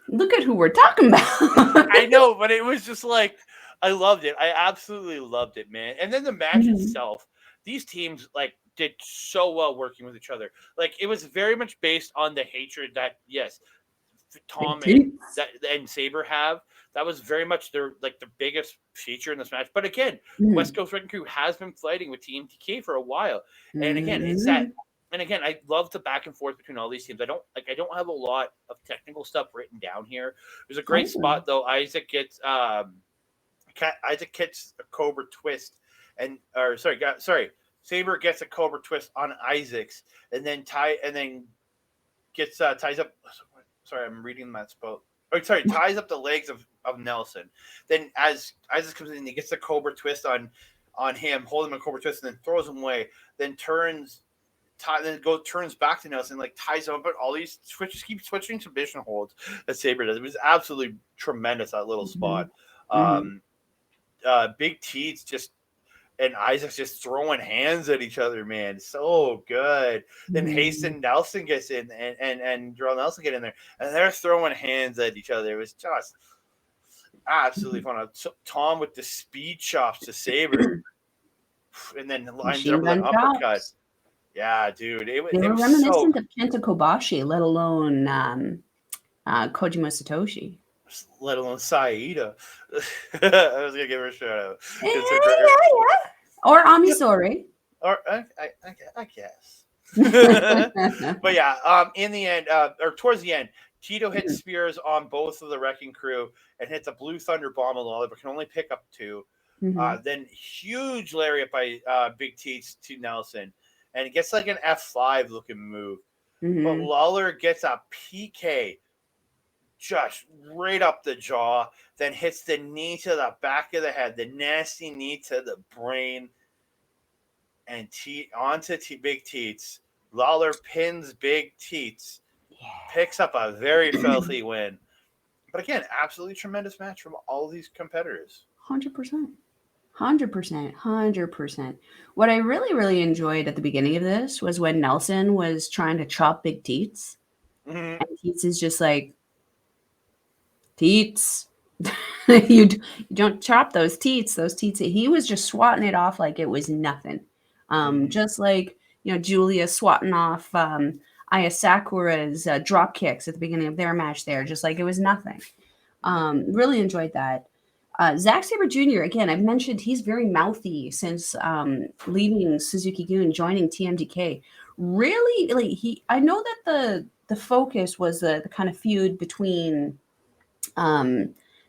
Look at who we're talking about. I know, but it was just like, I loved it. I absolutely loved it, man. And then the match itself, these teams like did so well working with each other. Like it was very much based on the hatred that, yes, Tom and Sabre have. That was very much their biggest feature in this match. But again, West Coast Wrecking Crew has been fighting with TMDK for a while. And again, it's that. And again, I love the back and forth between all these teams. I don't have a lot of technical stuff written down here. There's a great spot though. Issac gets a Cobra twist, Sabre gets a Cobra twist on Isaac's, and then gets ties up. Sorry, I'm reading that spot. Ties up the legs of Nelson. Then as Isaac comes in, he gets a Cobra twist on him, holding him a Cobra twist, and then throws him away. Then turns back to Nelson, like ties him up, but all these keep switching submission holds that Sabre does. It was absolutely tremendous, that little spot. Big T's and Isaac's just throwing hands at each other, man. So good. Then Haste and Nelson gets in, and Jorel Nelson get in there, and they're throwing hands at each other. It was just absolutely fun. Tom with the speed chops to Sabre, and then lines up with an uppercut. Yeah, dude. They were reminiscent of Kenta Kobashi, let alone Kojima Satoshi. Let alone Saida. I was gonna give her a shout out. Yeah. Or Amisori. Or I guess. But yeah, in the end, or towards the end, Tito hits spears on both of the Wrecking Crew and hits a Blue Thunder Bomb on Lawlor, but can only pick up 2. Then huge lariat by Big T to Nelson, and it gets like an F5 looking move. But Lawlor gets a PK just right up the jaw, then hits the knee to the back of the head, the nasty knee to the brain, and onto Big Teats. Lawlor pins Big Teats, picks up a very filthy win. But again, absolutely tremendous match from all these competitors. 100%. 100%. What I really, really enjoyed at the beginning of this was when Nelson was trying to chop Big Teats. And Teats is just like, Teats, you don't chop those teats. He was just swatting it off like it was nothing. Just like, Julia swatting off Aya Sakura's drop kicks at the beginning of their match there, just like it was nothing. Really enjoyed that. Zack Sabre Jr., again, I've mentioned he's very mouthy since leaving Suzuki-gun and joining TMDK. Really, I know that the focus was the kind of feud between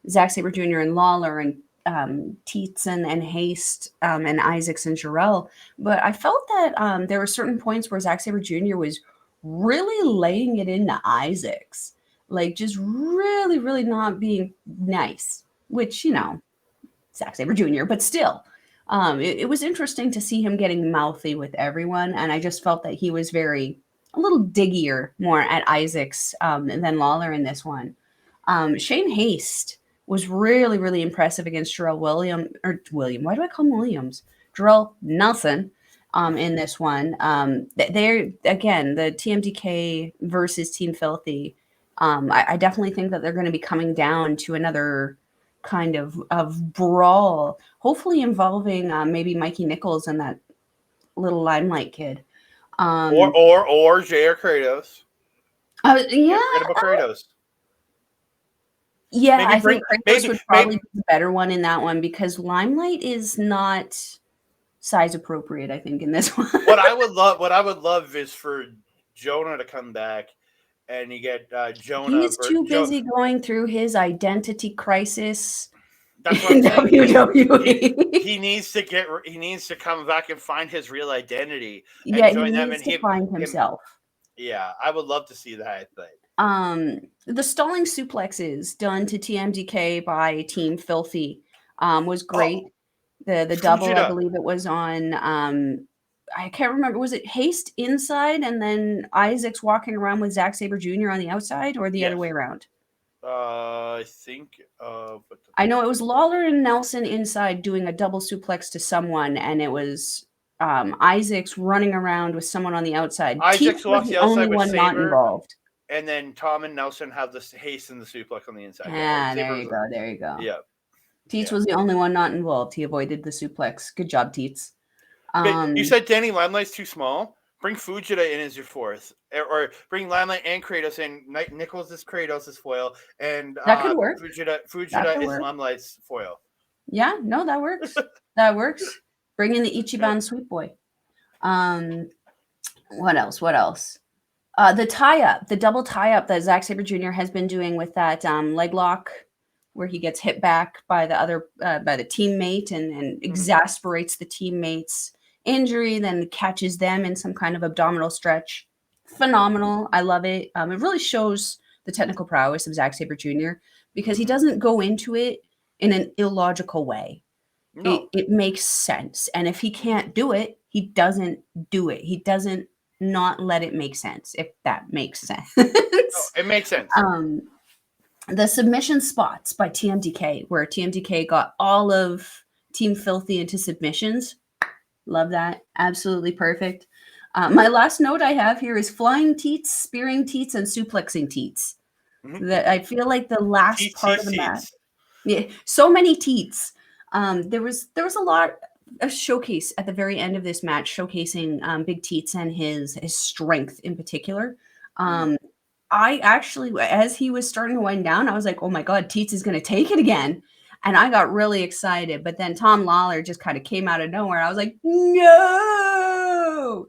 Zack Sabre Jr. and Lawlor and Teats and Haste and Isaacs and Jorel, but I felt that there were certain points where Zack Sabre Jr. was really laying it into Isaacs, like just really, really not being nice, which, Zack Sabre Jr., but still, it was interesting to see him getting mouthy with everyone, and I just felt that he was a little diggier more at Isaacs than Lawlor in this one. Shane Haste was really, really impressive against Jorel William. Why do I call him Williams? Jorel Nelson. In this one, they're again the TMDK versus Team Filthy. I definitely think that they're going to be coming down to another kind of brawl, hopefully involving maybe Mikey Nichols and that little Limelight kid, or J.R. Kratos. Yeah, Kratos. Yeah, I think Kratos would probably be the better one in that one because Limelight is not size appropriate, I think, in this one. What I would love is for Jonah to come back and you get Jonah. He's too busy going through his identity crisis. That's what in WWE. He needs to come back and find his real identity. And Yeah, join he them needs and to find himself. Yeah, I would love to see that, I think. The stalling suplexes done to TMDK by Team Filthy was great. The double, I believe it was on, I can't remember, was it Haste inside and then Isaac's walking around with Zack Sabre Jr. on the outside or the other way around? I think. I know it was Lawlor and Nelson inside doing a double suplex to someone, and it was Isaac's running around with someone on the outside. Isaac's was the only one not involved. And then Tom and Nelson have this Haste and the suplex on the inside. There you go. Yeah. Teets was the only one not involved. He avoided the suplex. Good job, Teets. You said Danny Limelight's too small? Bring Fujita in as your fourth. Or bring Limelight and Kratos in. Nichols is Kratos' foil. And that could work. Fujita is Limelight's foil. Yeah, no, that works. That works. Bring in the Ichiban Sweet Boy. What else? The tie-up, the double tie-up that Zack Sabre Jr. has been doing with that leg lock where he gets hit back by the teammate and exasperates the teammate's injury, then catches them in some kind of abdominal stretch. Phenomenal. I love it. It really shows the technical prowess of Zack Sabre Jr. because he doesn't go into it in an illogical way. No. It makes sense. And if he can't do it, he doesn't do it. He doesn't not let it make sense, if that makes sense. No, it makes sense. The submission spots by TMDK, where TMDK got all of Team Filthy into submissions. Love that. Absolutely perfect. My last note I have here is flying teats, spearing teats, and suplexing teats. That I feel like the last part of the match. Yeah, so many teats. There was a lot of showcase at the very end of this match, showcasing Big Teats and his strength in particular. I actually, as he was starting to wind down, I was like, oh my God, Teats is going to take it again. And I got really excited. But then Tom Lawlor just kind of came out of nowhere. I was like, no.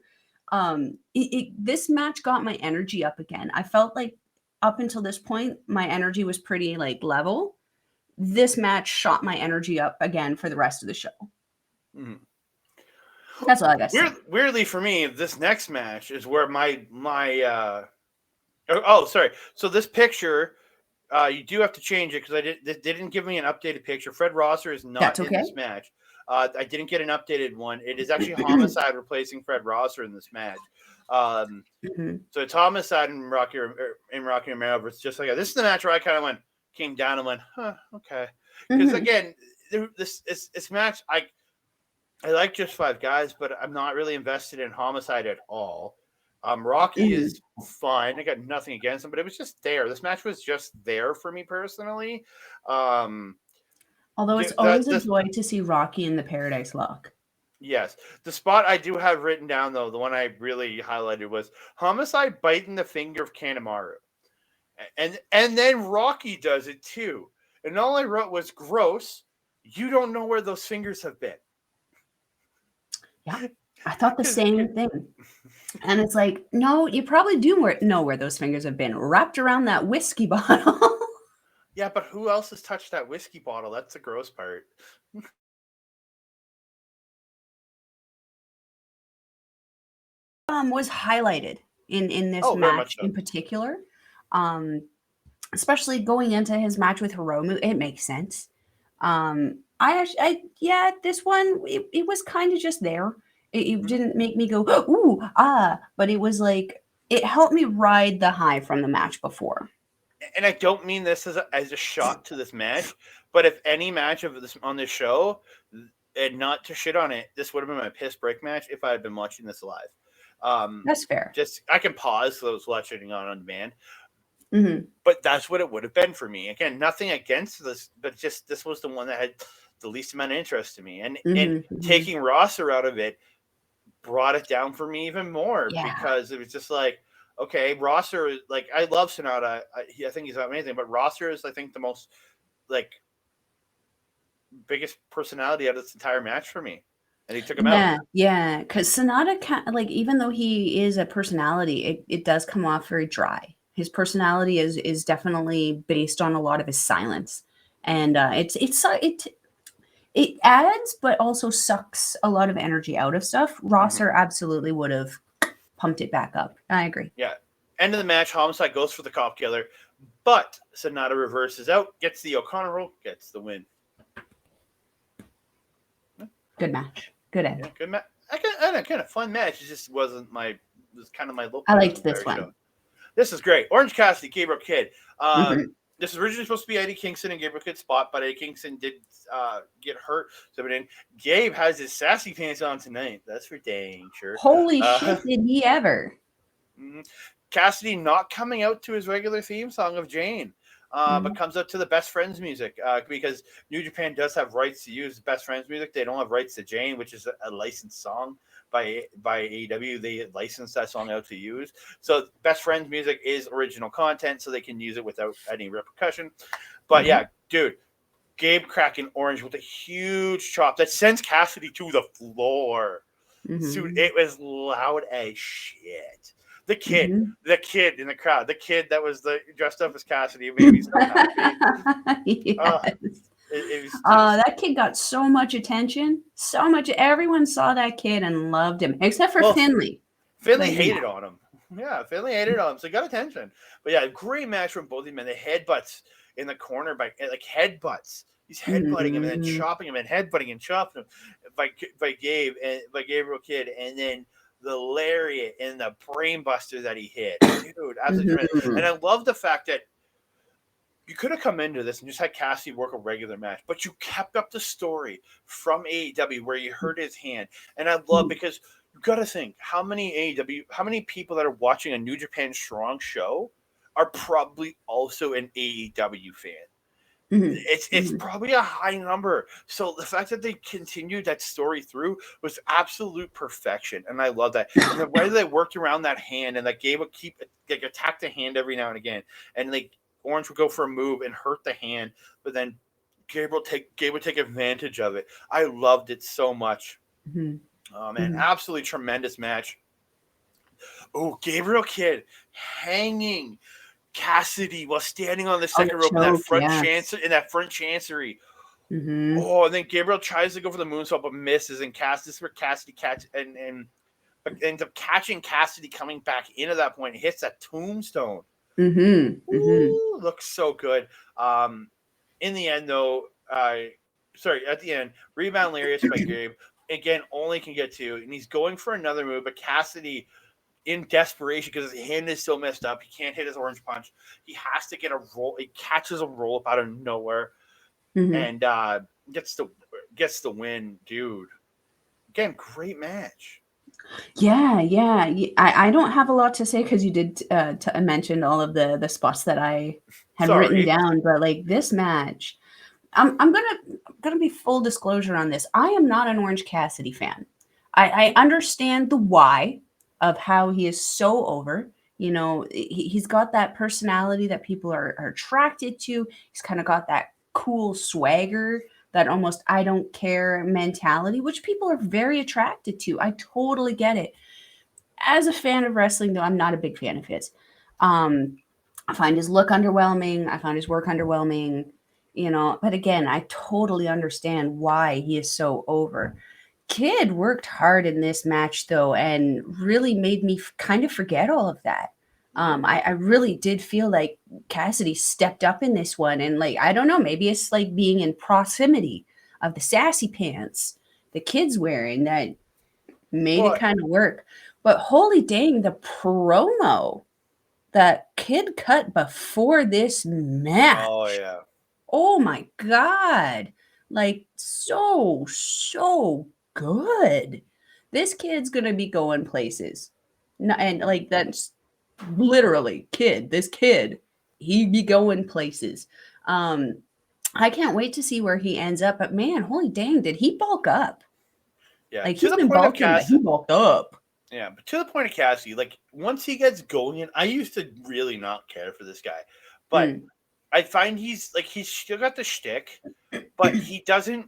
This match got my energy up again. I felt like up until this point, my energy was pretty like level. This match shot my energy up again for the rest of the show. That's all I got to say. Weirdly for me, this next match is where my sorry. So this picture, you do have to change it because they didn't give me an updated picture. Fred Rosser is not in this match. I didn't get an updated one. It is actually Homicide replacing Fred Rosser in this match. So it's Homicide and Rocky Romero versus just like that. This is the match where I kind of came down and went, okay. Because again, this match, I like just 5 guys, but I'm not really invested in Homicide at all. Rocky is fine. I got nothing against him, but it was just there. This match was just there for me personally. Although it's always a joy to see Rocky in the Paradise Lock. Yes. The spot I do have written down, though, the one I really highlighted was Homicide biting the finger of Kanemaru. And then Rocky does it too. And all I wrote was, gross. You don't know where those fingers have been. Yeah, I thought the same thing. And it's like, no, you probably do know where those fingers have been. Wrapped around that whiskey bottle. Yeah, but who else has touched that whiskey bottle? That's the gross part. Was highlighted in this match in particular. Especially going into his match with Hiromu, it makes sense. This one, it was kind of just there. It didn't make me go, ooh, but it was like, it helped me ride the high from the match before. and I don't mean this as a shot to this match, but if any match of this on this show, and not to shit on it, this would have been my piss break match if I had been watching this live. That's fair. Just I can pause so I was watching on demand. Mm-hmm. But that's what it would have been for me. Again, nothing against this, but just this was the one that had the least amount of interest to me. And taking Rosser out of it brought it down for me even more because it was just like, okay, Rosser is like, I love Sanada. I think he's amazing, but Rosser is, I think, the most like biggest personality out of this entire match for me. And he took him out. Yeah, because Sanada, like, even though he is a personality, it does come off very dry. His personality is definitely based on a lot of his silence, and it adds, but also sucks a lot of energy out of stuff. Rosser absolutely would have pumped it back up. I agree. Yeah. End of the match, Homicide goes for the cop killer, but Sanada reverses out, gets the O'Connor roll, gets the win. Good match. Good end. Yeah, good match. Kind of fun match. It just wasn't it was kind of my local. I liked this one. Show. This is great. Orange Cassidy, Gabriel Kidd. This was originally supposed to be Eddie Kingston and Gabriel Kidd's spot, but Eddie Kingston did get hurt. So then Gabe has his sassy pants on tonight. That's for dang sure. Holy shit, did he ever? Cassidy not coming out to his regular theme song of Jane, but comes out to the Best Friends music because New Japan does have rights to use Best Friends music. They don't have rights to Jane, which is a licensed song by AEW. They licensed that song out to use. So Best Friends music is original content, so they can use it without any repercussion. But yeah, dude, Gabe cracking orange with a huge chop that sends Cassidy to the floor. Dude, it was loud as shit. The kid in the crowd, the kid that was dressed up as Cassidy, made me so happy. That kid got so much attention, so much. Everyone saw that kid and loved him, except for Finlay. Finlay hated on him. Yeah, Finlay hated on him, so he got attention. But yeah, great match from both of them. And the headbutts in the corner by headbutts. He's headbutting him and then chopping him and headbutting and chopping him by Gabriel Kidd, and then the lariat and the brainbuster that he hit, dude, absolutely. And I love the fact that you could have come into this and just had Cassidy work a regular match, but you kept up the story from AEW where you hurt his hand. And I love because you got to think how many people that are watching a New Japan Strong show are probably also an AEW fan. It's probably a high number. So the fact that they continued that story through was absolute perfection, and I love that. And the way they worked around that hand, and that Gabe would attack the hand every now and again, and Orange would go for a move and hurt the hand, but then Gabe would take advantage of it. I loved it so much. Oh man, absolutely tremendous match. Oh, Gabriel Kidd hanging Cassidy while standing on the second rope in that front chancery. Oh, and then Gabriel tries to go for the moonsault but misses, and this is where Cassidy and ends up catching Cassidy coming back into that point. It hits that tombstone. Ooh, looks so good. In the end, though, at the end, rebound lariat by Gabe. Again, only can get two, and he's going for another move, but Cassidy, in desperation, because his hand is so messed up, he can't hit his orange punch. He has to get a roll. He catches a roll up out of nowhere, and gets the win, dude. Again, great match. Yeah. I don't have a lot to say because you did mention all of the spots that I had written down, but like this match, I'm gonna be full disclosure on this. I am not an Orange Cassidy fan. I understand the why of how he is so over. You know, he's got that personality that people are attracted to. He's kind of got that cool swagger, that almost I don't care mentality, which people are very attracted to. I totally get it. As a fan of wrestling, though, I'm not a big fan of his. I find his look underwhelming. I find his work underwhelming, you know. But again, I totally understand why he is so over. Kidd worked hard in this match, though, and really made me kind of forget all of that. I really did feel like Cassidy stepped up in this one. And like, I don't know, maybe it's like being in proximity of the sassy pants the Kidd's wearing that made it kind of work. But holy dang, the promo that kid cut before this match. Oh yeah. Oh my God. Like, so good. This kid's gonna be going places. And like, that's literally this kid, he be going places. I can't wait to see where he ends up. But man, holy dang, did he bulk up? Yeah. Like, To he's the been point of bulking, but he bulked up. Yeah, but to the point of Cassie, like once he gets going, I used to really not care for this guy, but I find he's still got the shtick, but he doesn't.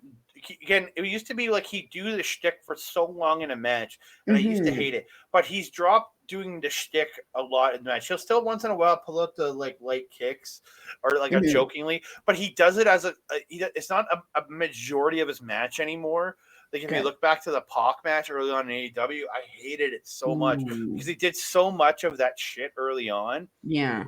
Again, it used to be like he'd do the shtick for so long in a match, and I used to hate it. But he's dropped doing the shtick a lot in the match. He'll still once in a while pull out the like light kicks or like jokingly, but he does it as it's not a majority of his match anymore. Like if you look back to the Pac match early on in AEW, I hated it so much because he did so much of that shit early on. Yeah.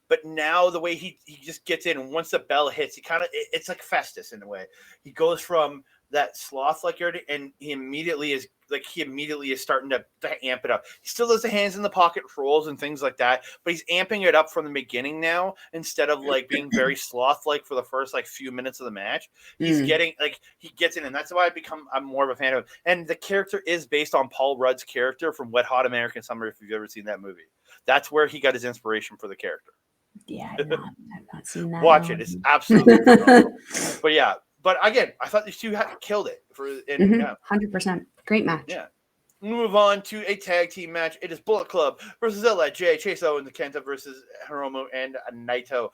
But now the way he just gets in, and once the bell hits, he kind of it's like Festus in a way. He goes from that sloth like area, and he immediately is starting to amp it up. He still does the hands in the pocket rolls and things like that, but he's amping it up from the beginning now instead of like being very sloth like for the first like few minutes of the match. He's getting like he gets in, and that's why I'm more of a fan of him. And the character is based on Paul Rudd's character from Wet Hot American Summer. If you've ever seen that movie, that's where he got his inspiration for the character. Yeah, I've not seen that. Watch it; it's absolutely phenomenal. But yeah. But again, I thought these two killed it. 100%. Great match. Yeah. Move on to a tag team match. It is Bullet Club versus LIJ, Chase Owens, Kenta versus Hiromu and Naito.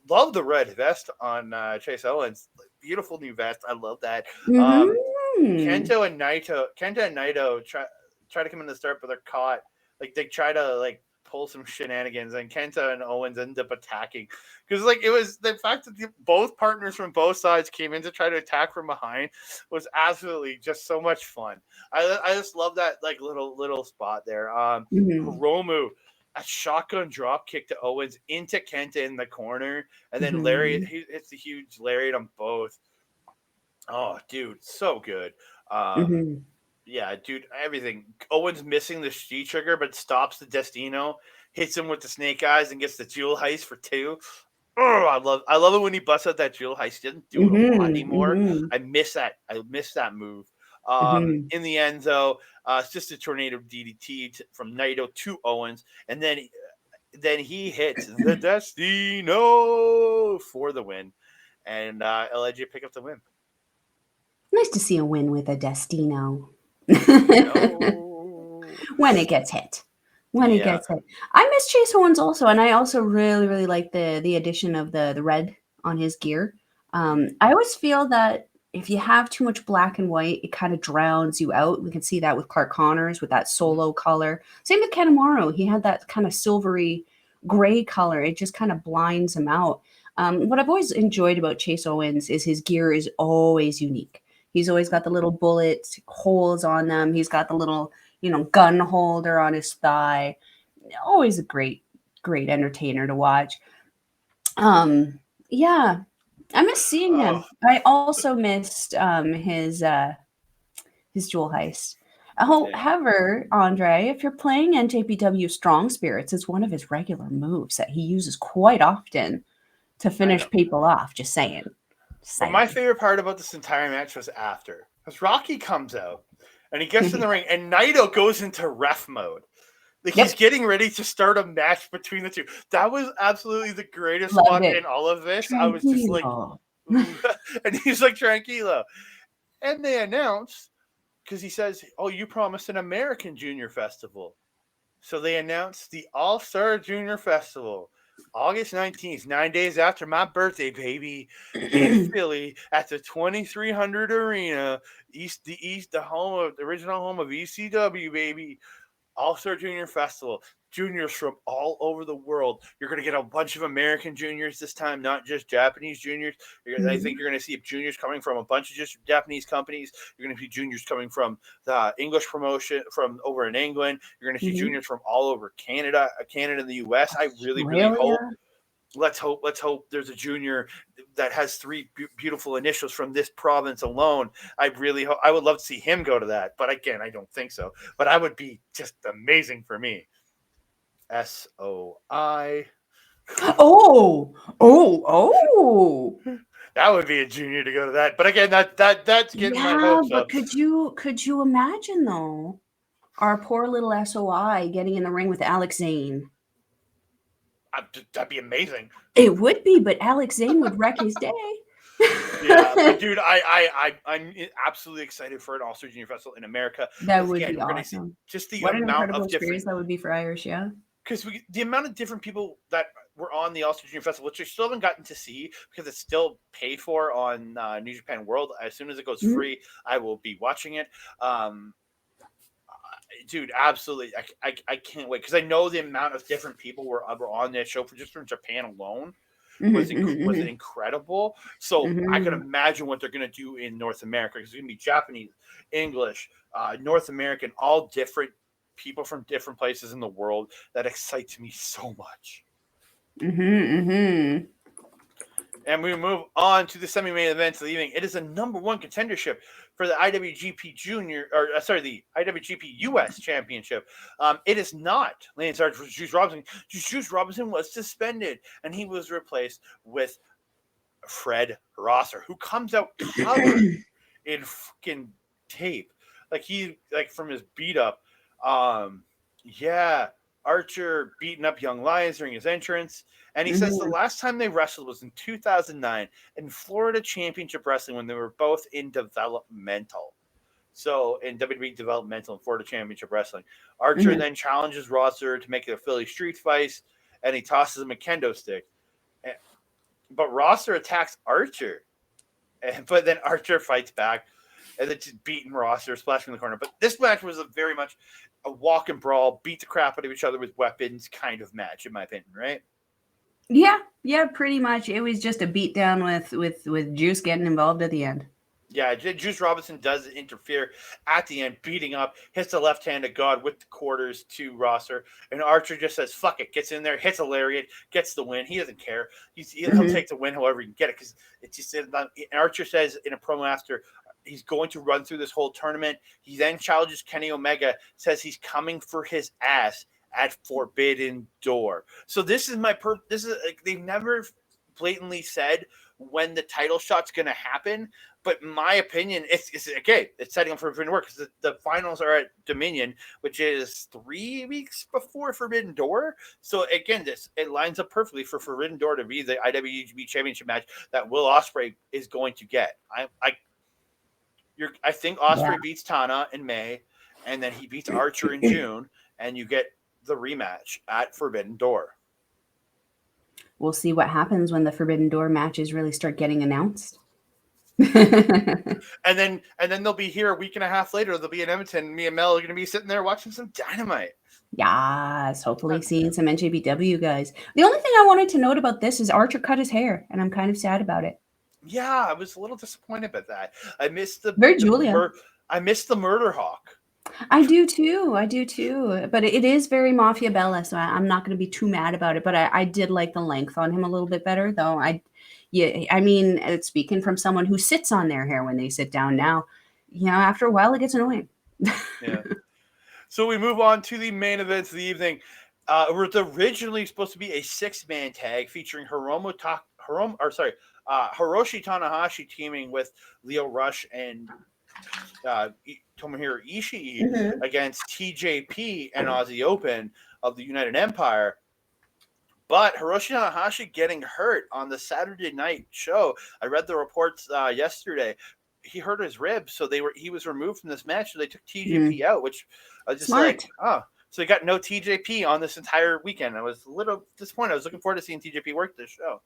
Love the red vest on Chase Owens. Beautiful new vest. I love that. Kenta and Naito try to come in the start, but they're caught. Like they try to pull some shenanigans, and Kenta and Owens end up attacking because it was the fact that both partners from both sides came in to try to attack from behind was absolutely just so much fun. I just love that little spot there. Hiromu, a shotgun drop kick to Owens into Kenta in the corner, and then lariat. It's a huge lariat on both. Oh, dude, so good. Yeah, dude, everything. Owens missing the G trigger, but stops the Destino, hits him with the snake eyes, and gets the jewel heist for 2. Oh, I love it when he busts out that jewel heist. He doesn't do it a lot anymore. I miss that. I miss that move. In the end, though, it's just a tornado DDT from Naito to Owens, and then he hits the Destino for the win, and LIJ pick up the win. Nice to see a win with a Destino. When it gets hit. I miss Chase Owens also, and I also really like the addition of the red on his gear. I always feel that if you have too much black and white, it kind of drowns you out. We can see that with Clark Connors with that solo color. Same with Kanemaru. He had that kind of silvery gray color. It just kind of blinds him out. What I've always enjoyed about Chase Owens is his gear is always unique. He's always got the little bullet holes on them. He's got the little, gun holder on his thigh. Always a great entertainer to watch. Yeah, I miss seeing him. I also missed his jewel heist. However, Andre, if you're playing NJPW Strong Spirits, it's one of his regular moves that he uses quite often to finish people off. Just saying. But my favorite part about this entire match was after. Because Rocky comes out, and he gets in the ring, and Naito goes into ref mode. He's getting ready to start a match between the two. That was absolutely the greatest spot in all of this. Tranquilo. I was just like, and he's like, tranquilo. And they announce, because he says, oh, you promised an American Junior Festival. So they announced the All-Star Junior Festival. August 19th, 9 days after my birthday, baby, in Philly at the 2300 Arena, the original home of ECW, baby. All-Star Junior Festival. Juniors from all over the world. You're going to get a bunch of American juniors this time, not just Japanese juniors. I think you're going to see juniors coming from a bunch of just Japanese companies. You're going to see juniors coming from the English promotion from over in England. You're going to see juniors from all over Canada and the US. I really hope. Let's hope there's a junior that has 3 beautiful initials from this province alone. I would love to see him go to that. But again, I don't think so. But I would be just amazing for me. SOI. Oh. That would be a junior to go to that. But again, that's getting my Yeah, hopes but up. could you imagine though, our poor little SOI getting in the ring with Alex Zane? That'd be amazing. It would be, but Alex Zane would wreck his day. Yeah, but dude, I'm absolutely excited for an All-Star Junior Festival in America. That Because would again, be we're going to see awesome. just the What an amount incredible of different, experience that would be for Irish, yeah. because the amount of different people that were on the All-Star Junior Festival, which I still haven't gotten to see because it's still paid for on New Japan World. As soon as it goes free, I will be watching it. Dude, absolutely, I can't wait because I know the amount of different people were on that show for just from Japan alone was incredible. So I can imagine what they're going to do in North America because it's going to be Japanese, English, North American, all different people from different places in the world. That excites me so much. And we move on to the semi-main event of the evening. It is a number one contendership for the IWGP the IWGP US Championship. It is not Lance Archer versus Juice Robinson. Juice Robinson was suspended, and he was replaced with Fred Rosser, who comes out covered in fucking tape, like from his beat up. Archer beating up Young Lions during his entrance. And he says the last time they wrestled was in 2009 in Florida Championship Wrestling when they were both in developmental. So in WWE Developmental and Florida Championship Wrestling. Archer then challenges Rosser to make it a Philly street fight, and he tosses him a kendo stick. But Rosser attacks Archer. But then Archer fights back. And then just beating Rosser, splashing in the corner. But this match was very much a walk and brawl, beat the crap out of each other with weapons kind of match, in my opinion, right? Yeah, pretty much. It was just a beatdown with Juice getting involved at the end. Yeah, Juice Robinson does interfere at the end, beating up, hits the left hand of God with the quarters to Rosser, and Archer just says, fuck it, gets in there, hits a lariat, gets the win. He doesn't care. He'll take the win however he can get it, because it's just, Archer says in a promo after, he's going to run through this whole tournament. He then challenges Kenny Omega, says he's coming for his ass at Forbidden Door. So this is they've never blatantly said when the title shot's going to happen, but in my opinion, it's setting up for Forbidden Door because the finals are at Dominion, which is 3 weeks before Forbidden Door. So again, it lines up perfectly for Forbidden Door to be the IWGP Championship match that Will Ospreay is going to get. I think Ospreay beats Tana in May, and then he beats Archer in June, and you get the rematch at Forbidden Door. We'll see what happens when the Forbidden Door matches really start getting announced. and then they'll be here a week and a half later. They'll be in Edmonton. Me and Mel are going to be sitting there watching some Dynamite. Yes, hopefully seeing some NJPW guys. The only thing I wanted to note about this is Archer cut his hair, and I'm kind of sad about it. Yeah, I was a little disappointed about that. I missed I missed the Murder Hawk. I do too. But it is very Mafia Bella, so I'm not going to be too mad about it. But I did like the length on him a little bit better, though. I mean, speaking from someone who sits on their hair when they sit down now, after a while it gets annoying. Yeah. So we move on to the main events of the evening. It was originally supposed to be a 6-man tag featuring Hiroshi Tanahashi teaming with Lio Rush and Tomohiro Ishii against TJP and Aussie Open of the United Empire. But Hiroshi Tanahashi getting hurt on the Saturday night show. I read the reports yesterday. He hurt his ribs, so he was removed from this match. So they took TJP out, which I was just Smart. So they got no TJP on this entire weekend. I was a little disappointed. I was looking forward to seeing TJP work this show.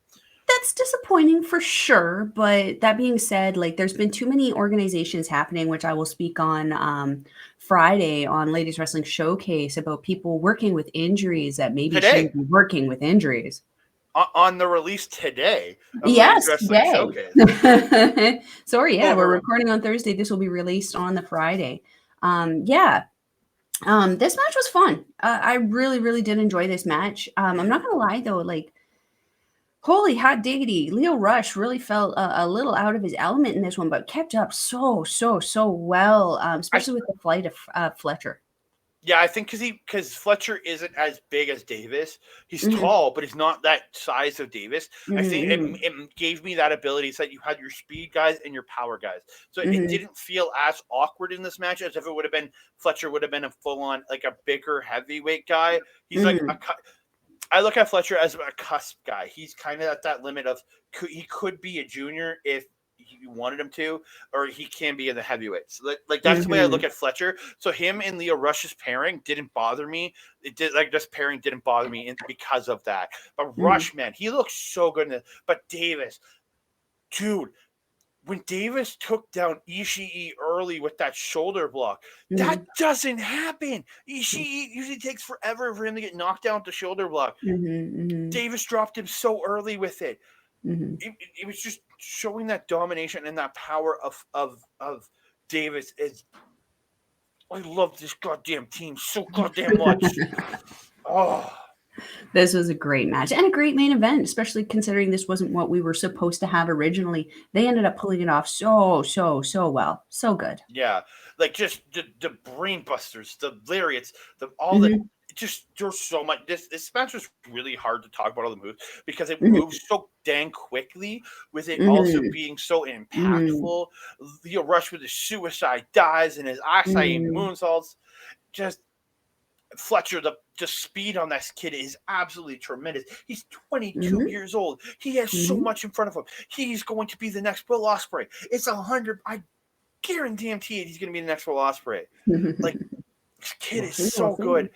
That's disappointing for sure. But that being said, there's been too many organizations happening, which I will speak on Friday on Ladies Wrestling Showcase about people working with injuries that maybe shouldn't be working with injuries. On the release today. Yes, today. Sorry, we're recording on Thursday. This will be released on the Friday. This match was fun. I really, really did enjoy this match. I'm not going to lie, though, holy hot diggity. Lio Rush really felt a little out of his element in this one, but kept up so well, especially with the flight of Fletcher. Yeah, I think because Fletcher isn't as big as Davis. He's tall, but he's not that size of Davis. I think it gave me that ability so that you had your speed guys and your power guys. So it didn't feel as awkward in this match as if it would have been Fletcher would have been a full on like a bigger heavyweight guy. He's like I look at Fletcher as a cusp guy. He's kind of at that limit of he could be a junior if you wanted him to, or he can be in the heavyweights. Like that's the way I look at Fletcher. So him and Lio Rush's pairing didn't bother me. It did like this pairing didn't bother me because of that. But Rush, man, he looks so good in it. But Davis, dude, when Davis took down Ishii early with that shoulder block, that doesn't happen. Ishii usually takes forever for him to get knocked down with the shoulder block. Davis dropped him so early with it. It was just showing that domination and that power of Davis. I love this goddamn team so goddamn much. This was a great match and a great main event, especially considering this wasn't what we were supposed to have originally. They ended up pulling it off so well. So good. Yeah. Like just the brain busters, the lariats, just there's so much. This match was really hard to talk about all the moves because it moves so dang quickly, with it also being so impactful. Lio Rush with his suicide dives and his acai moonsaults. Just Fletcher, the speed on this kid is absolutely tremendous. He's 22 years old. He has so much in front of him. He's going to be the next Will Ospreay. It's 100. I guarantee he's going to be the next Will Ospreay. Like, this kid is so good.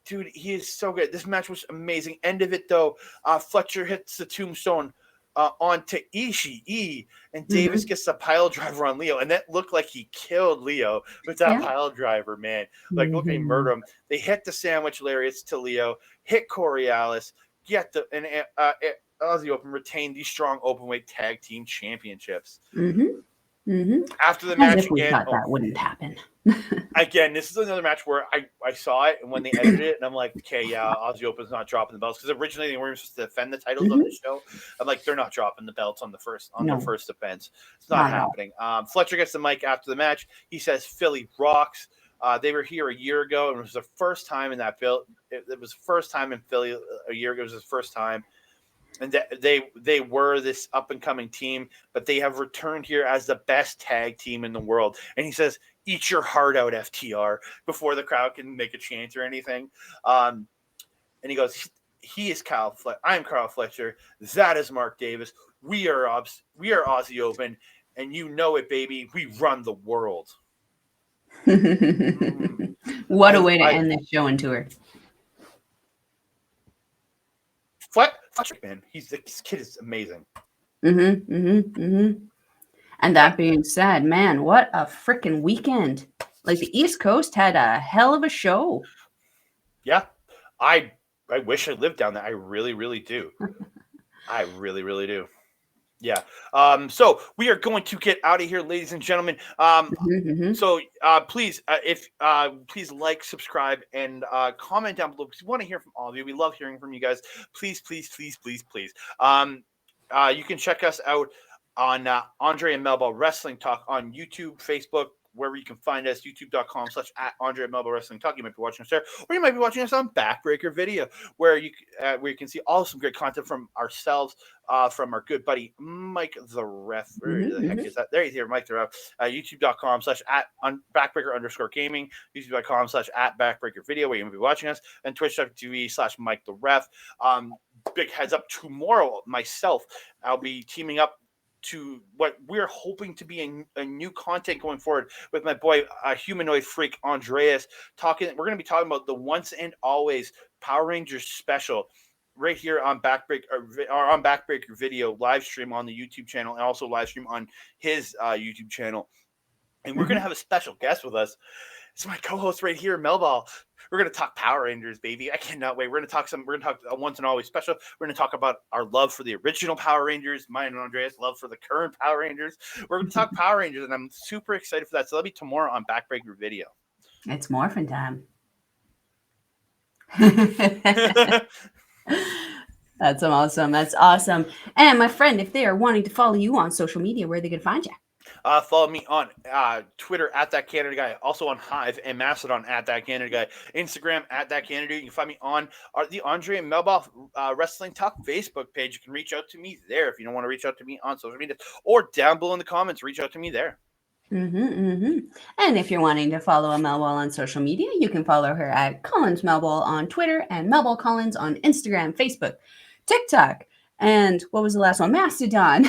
Dude, he is so good. This match was amazing. End of it, though, Fletcher hits the tombstone onto Ishii, and Davis gets the pile driver on Lio, and that looked like he killed Lio with that pile driver, man. Like, look, they murder him. They hit the sandwich lariats to Lio, hit Coriolis, get the Aussie Open retain these strong openweight tag team championships. After the match, we thought that wouldn't happen. Again, this is another match where I saw it, and when they edited it, and I'm like, okay, yeah, Aussie Open's not dropping the belts, because originally they weren't supposed to defend the titles on the show. I'm like, they're not dropping the belts on their first defense. It's not happening. Fletcher gets the mic after the match. He says Philly rocks. They were here a year ago, and it was the first time in that build. It was the first time in Philly a year ago. It was his first time. And they were this up-and-coming team, but they have returned here as the best tag team in the world. And he says, eat your heart out, FTR, before the crowd can make a chant or anything. And he goes, he is Kyle Fletcher. I'm Kyle Fletcher. That is Mark Davis. We are Aussie Open, and you know it, baby. We run the world. What a way to end this show and tour. Fletcher, man, this kid is amazing. And that being said, man, what a freaking weekend! Like, the East Coast had a hell of a show. Yeah, I wish I lived down there. I really, really do. I really, really do. Yeah. So we are going to get out of here, ladies and gentlemen. So please, please like, subscribe, and comment down below, because we want to hear from all of you. We love hearing from you guys. Please, please, please, please, please. You can check us out on Andre Melball Wrestling Talk on YouTube, Facebook, wherever you can find us, youtube.com/Andre Melball Wrestling Talk. You might be watching us there, or you might be watching us on Backbreaker Video, where you can see all some great content from ourselves, from our good buddy Mike the Ref. Where the heck is that? There he's here, Mike the Ref. youtube.com/Backbreaker_gaming, youtube.com/Backbreaker Video, where you might be watching us, and twitch.tv/Mike the Ref. Big heads up, tomorrow, myself, I'll be teaming up to what we're hoping to be a new content going forward with my boy, humanoid freak Andreas. We're going to be talking about the Once and Always Power Rangers special right here on Backbreaker Video live stream on the YouTube channel, and also live stream on his YouTube channel. And we're going to have a special guest with us. It's my co-host right here, Melball. We're going to talk Power Rangers, baby. I cannot wait. We're going to talk a Once and Always special. We're going to talk about our love for the original Power Rangers, mine and Andreas' love for the current Power Rangers. We're going to talk Power Rangers, and I'm super excited for that. So that'll be tomorrow on Backbreaker Video. It's morphin' time. That's awesome. That's awesome. And my friend, if they are wanting to follow you on social media, where are they going to find you? Follow me on Twitter at That Canada Guy, also on Hive and Mastodon at That Canada Guy, Instagram at That Canada. You can find me on the Andre Melball Wrestling Talk Facebook page. You can reach out to me there if you don't want to reach out to me on social media, or down below in the comments, reach out to me there. And if you're wanting to follow a Melball on social media, you can follow her at Collins Melball on Twitter and Melball Collins on Instagram, Facebook, TikTok, and what was the last one? Mastodon.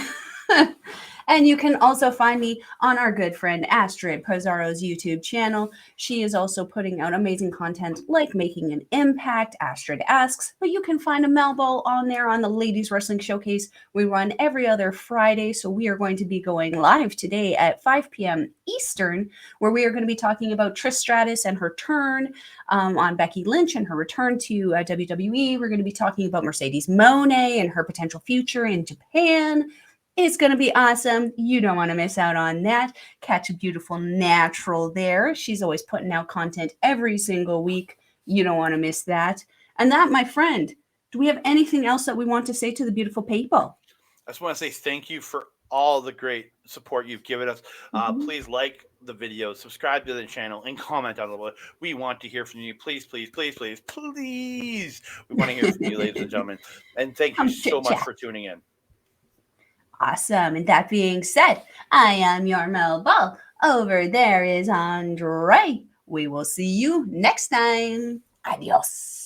And you can also find me on our good friend Astrid Pizarro's YouTube channel. She is also putting out amazing content like Making an Impact, Astrid Asks, but you can find a Melball on there on the Ladies Wrestling Showcase. We run every other Friday, so we are going to be going live today at 5 p.m. Eastern, where we are going to be talking about Trish Stratus and her turn on Becky Lynch and her return to WWE. We're going to be talking about Mercedes Moné and her potential future in Japan. It's going to be awesome. You don't want to miss out on that. Catch a beautiful natural there. She's always putting out content every single week. You don't want to miss that. And that, my friend, do we have anything else that we want to say to the beautiful people? I just want to say thank you for all the great support you've given us. Please like the video, subscribe to the channel, and comment down below. We want to hear from you. Please, please, please, please, please. We want to hear from you, ladies and gentlemen. And thank you so much for tuning in. Awesome. And that being said, I am your Melball. Over there is Andre. We will see you next time. Adios.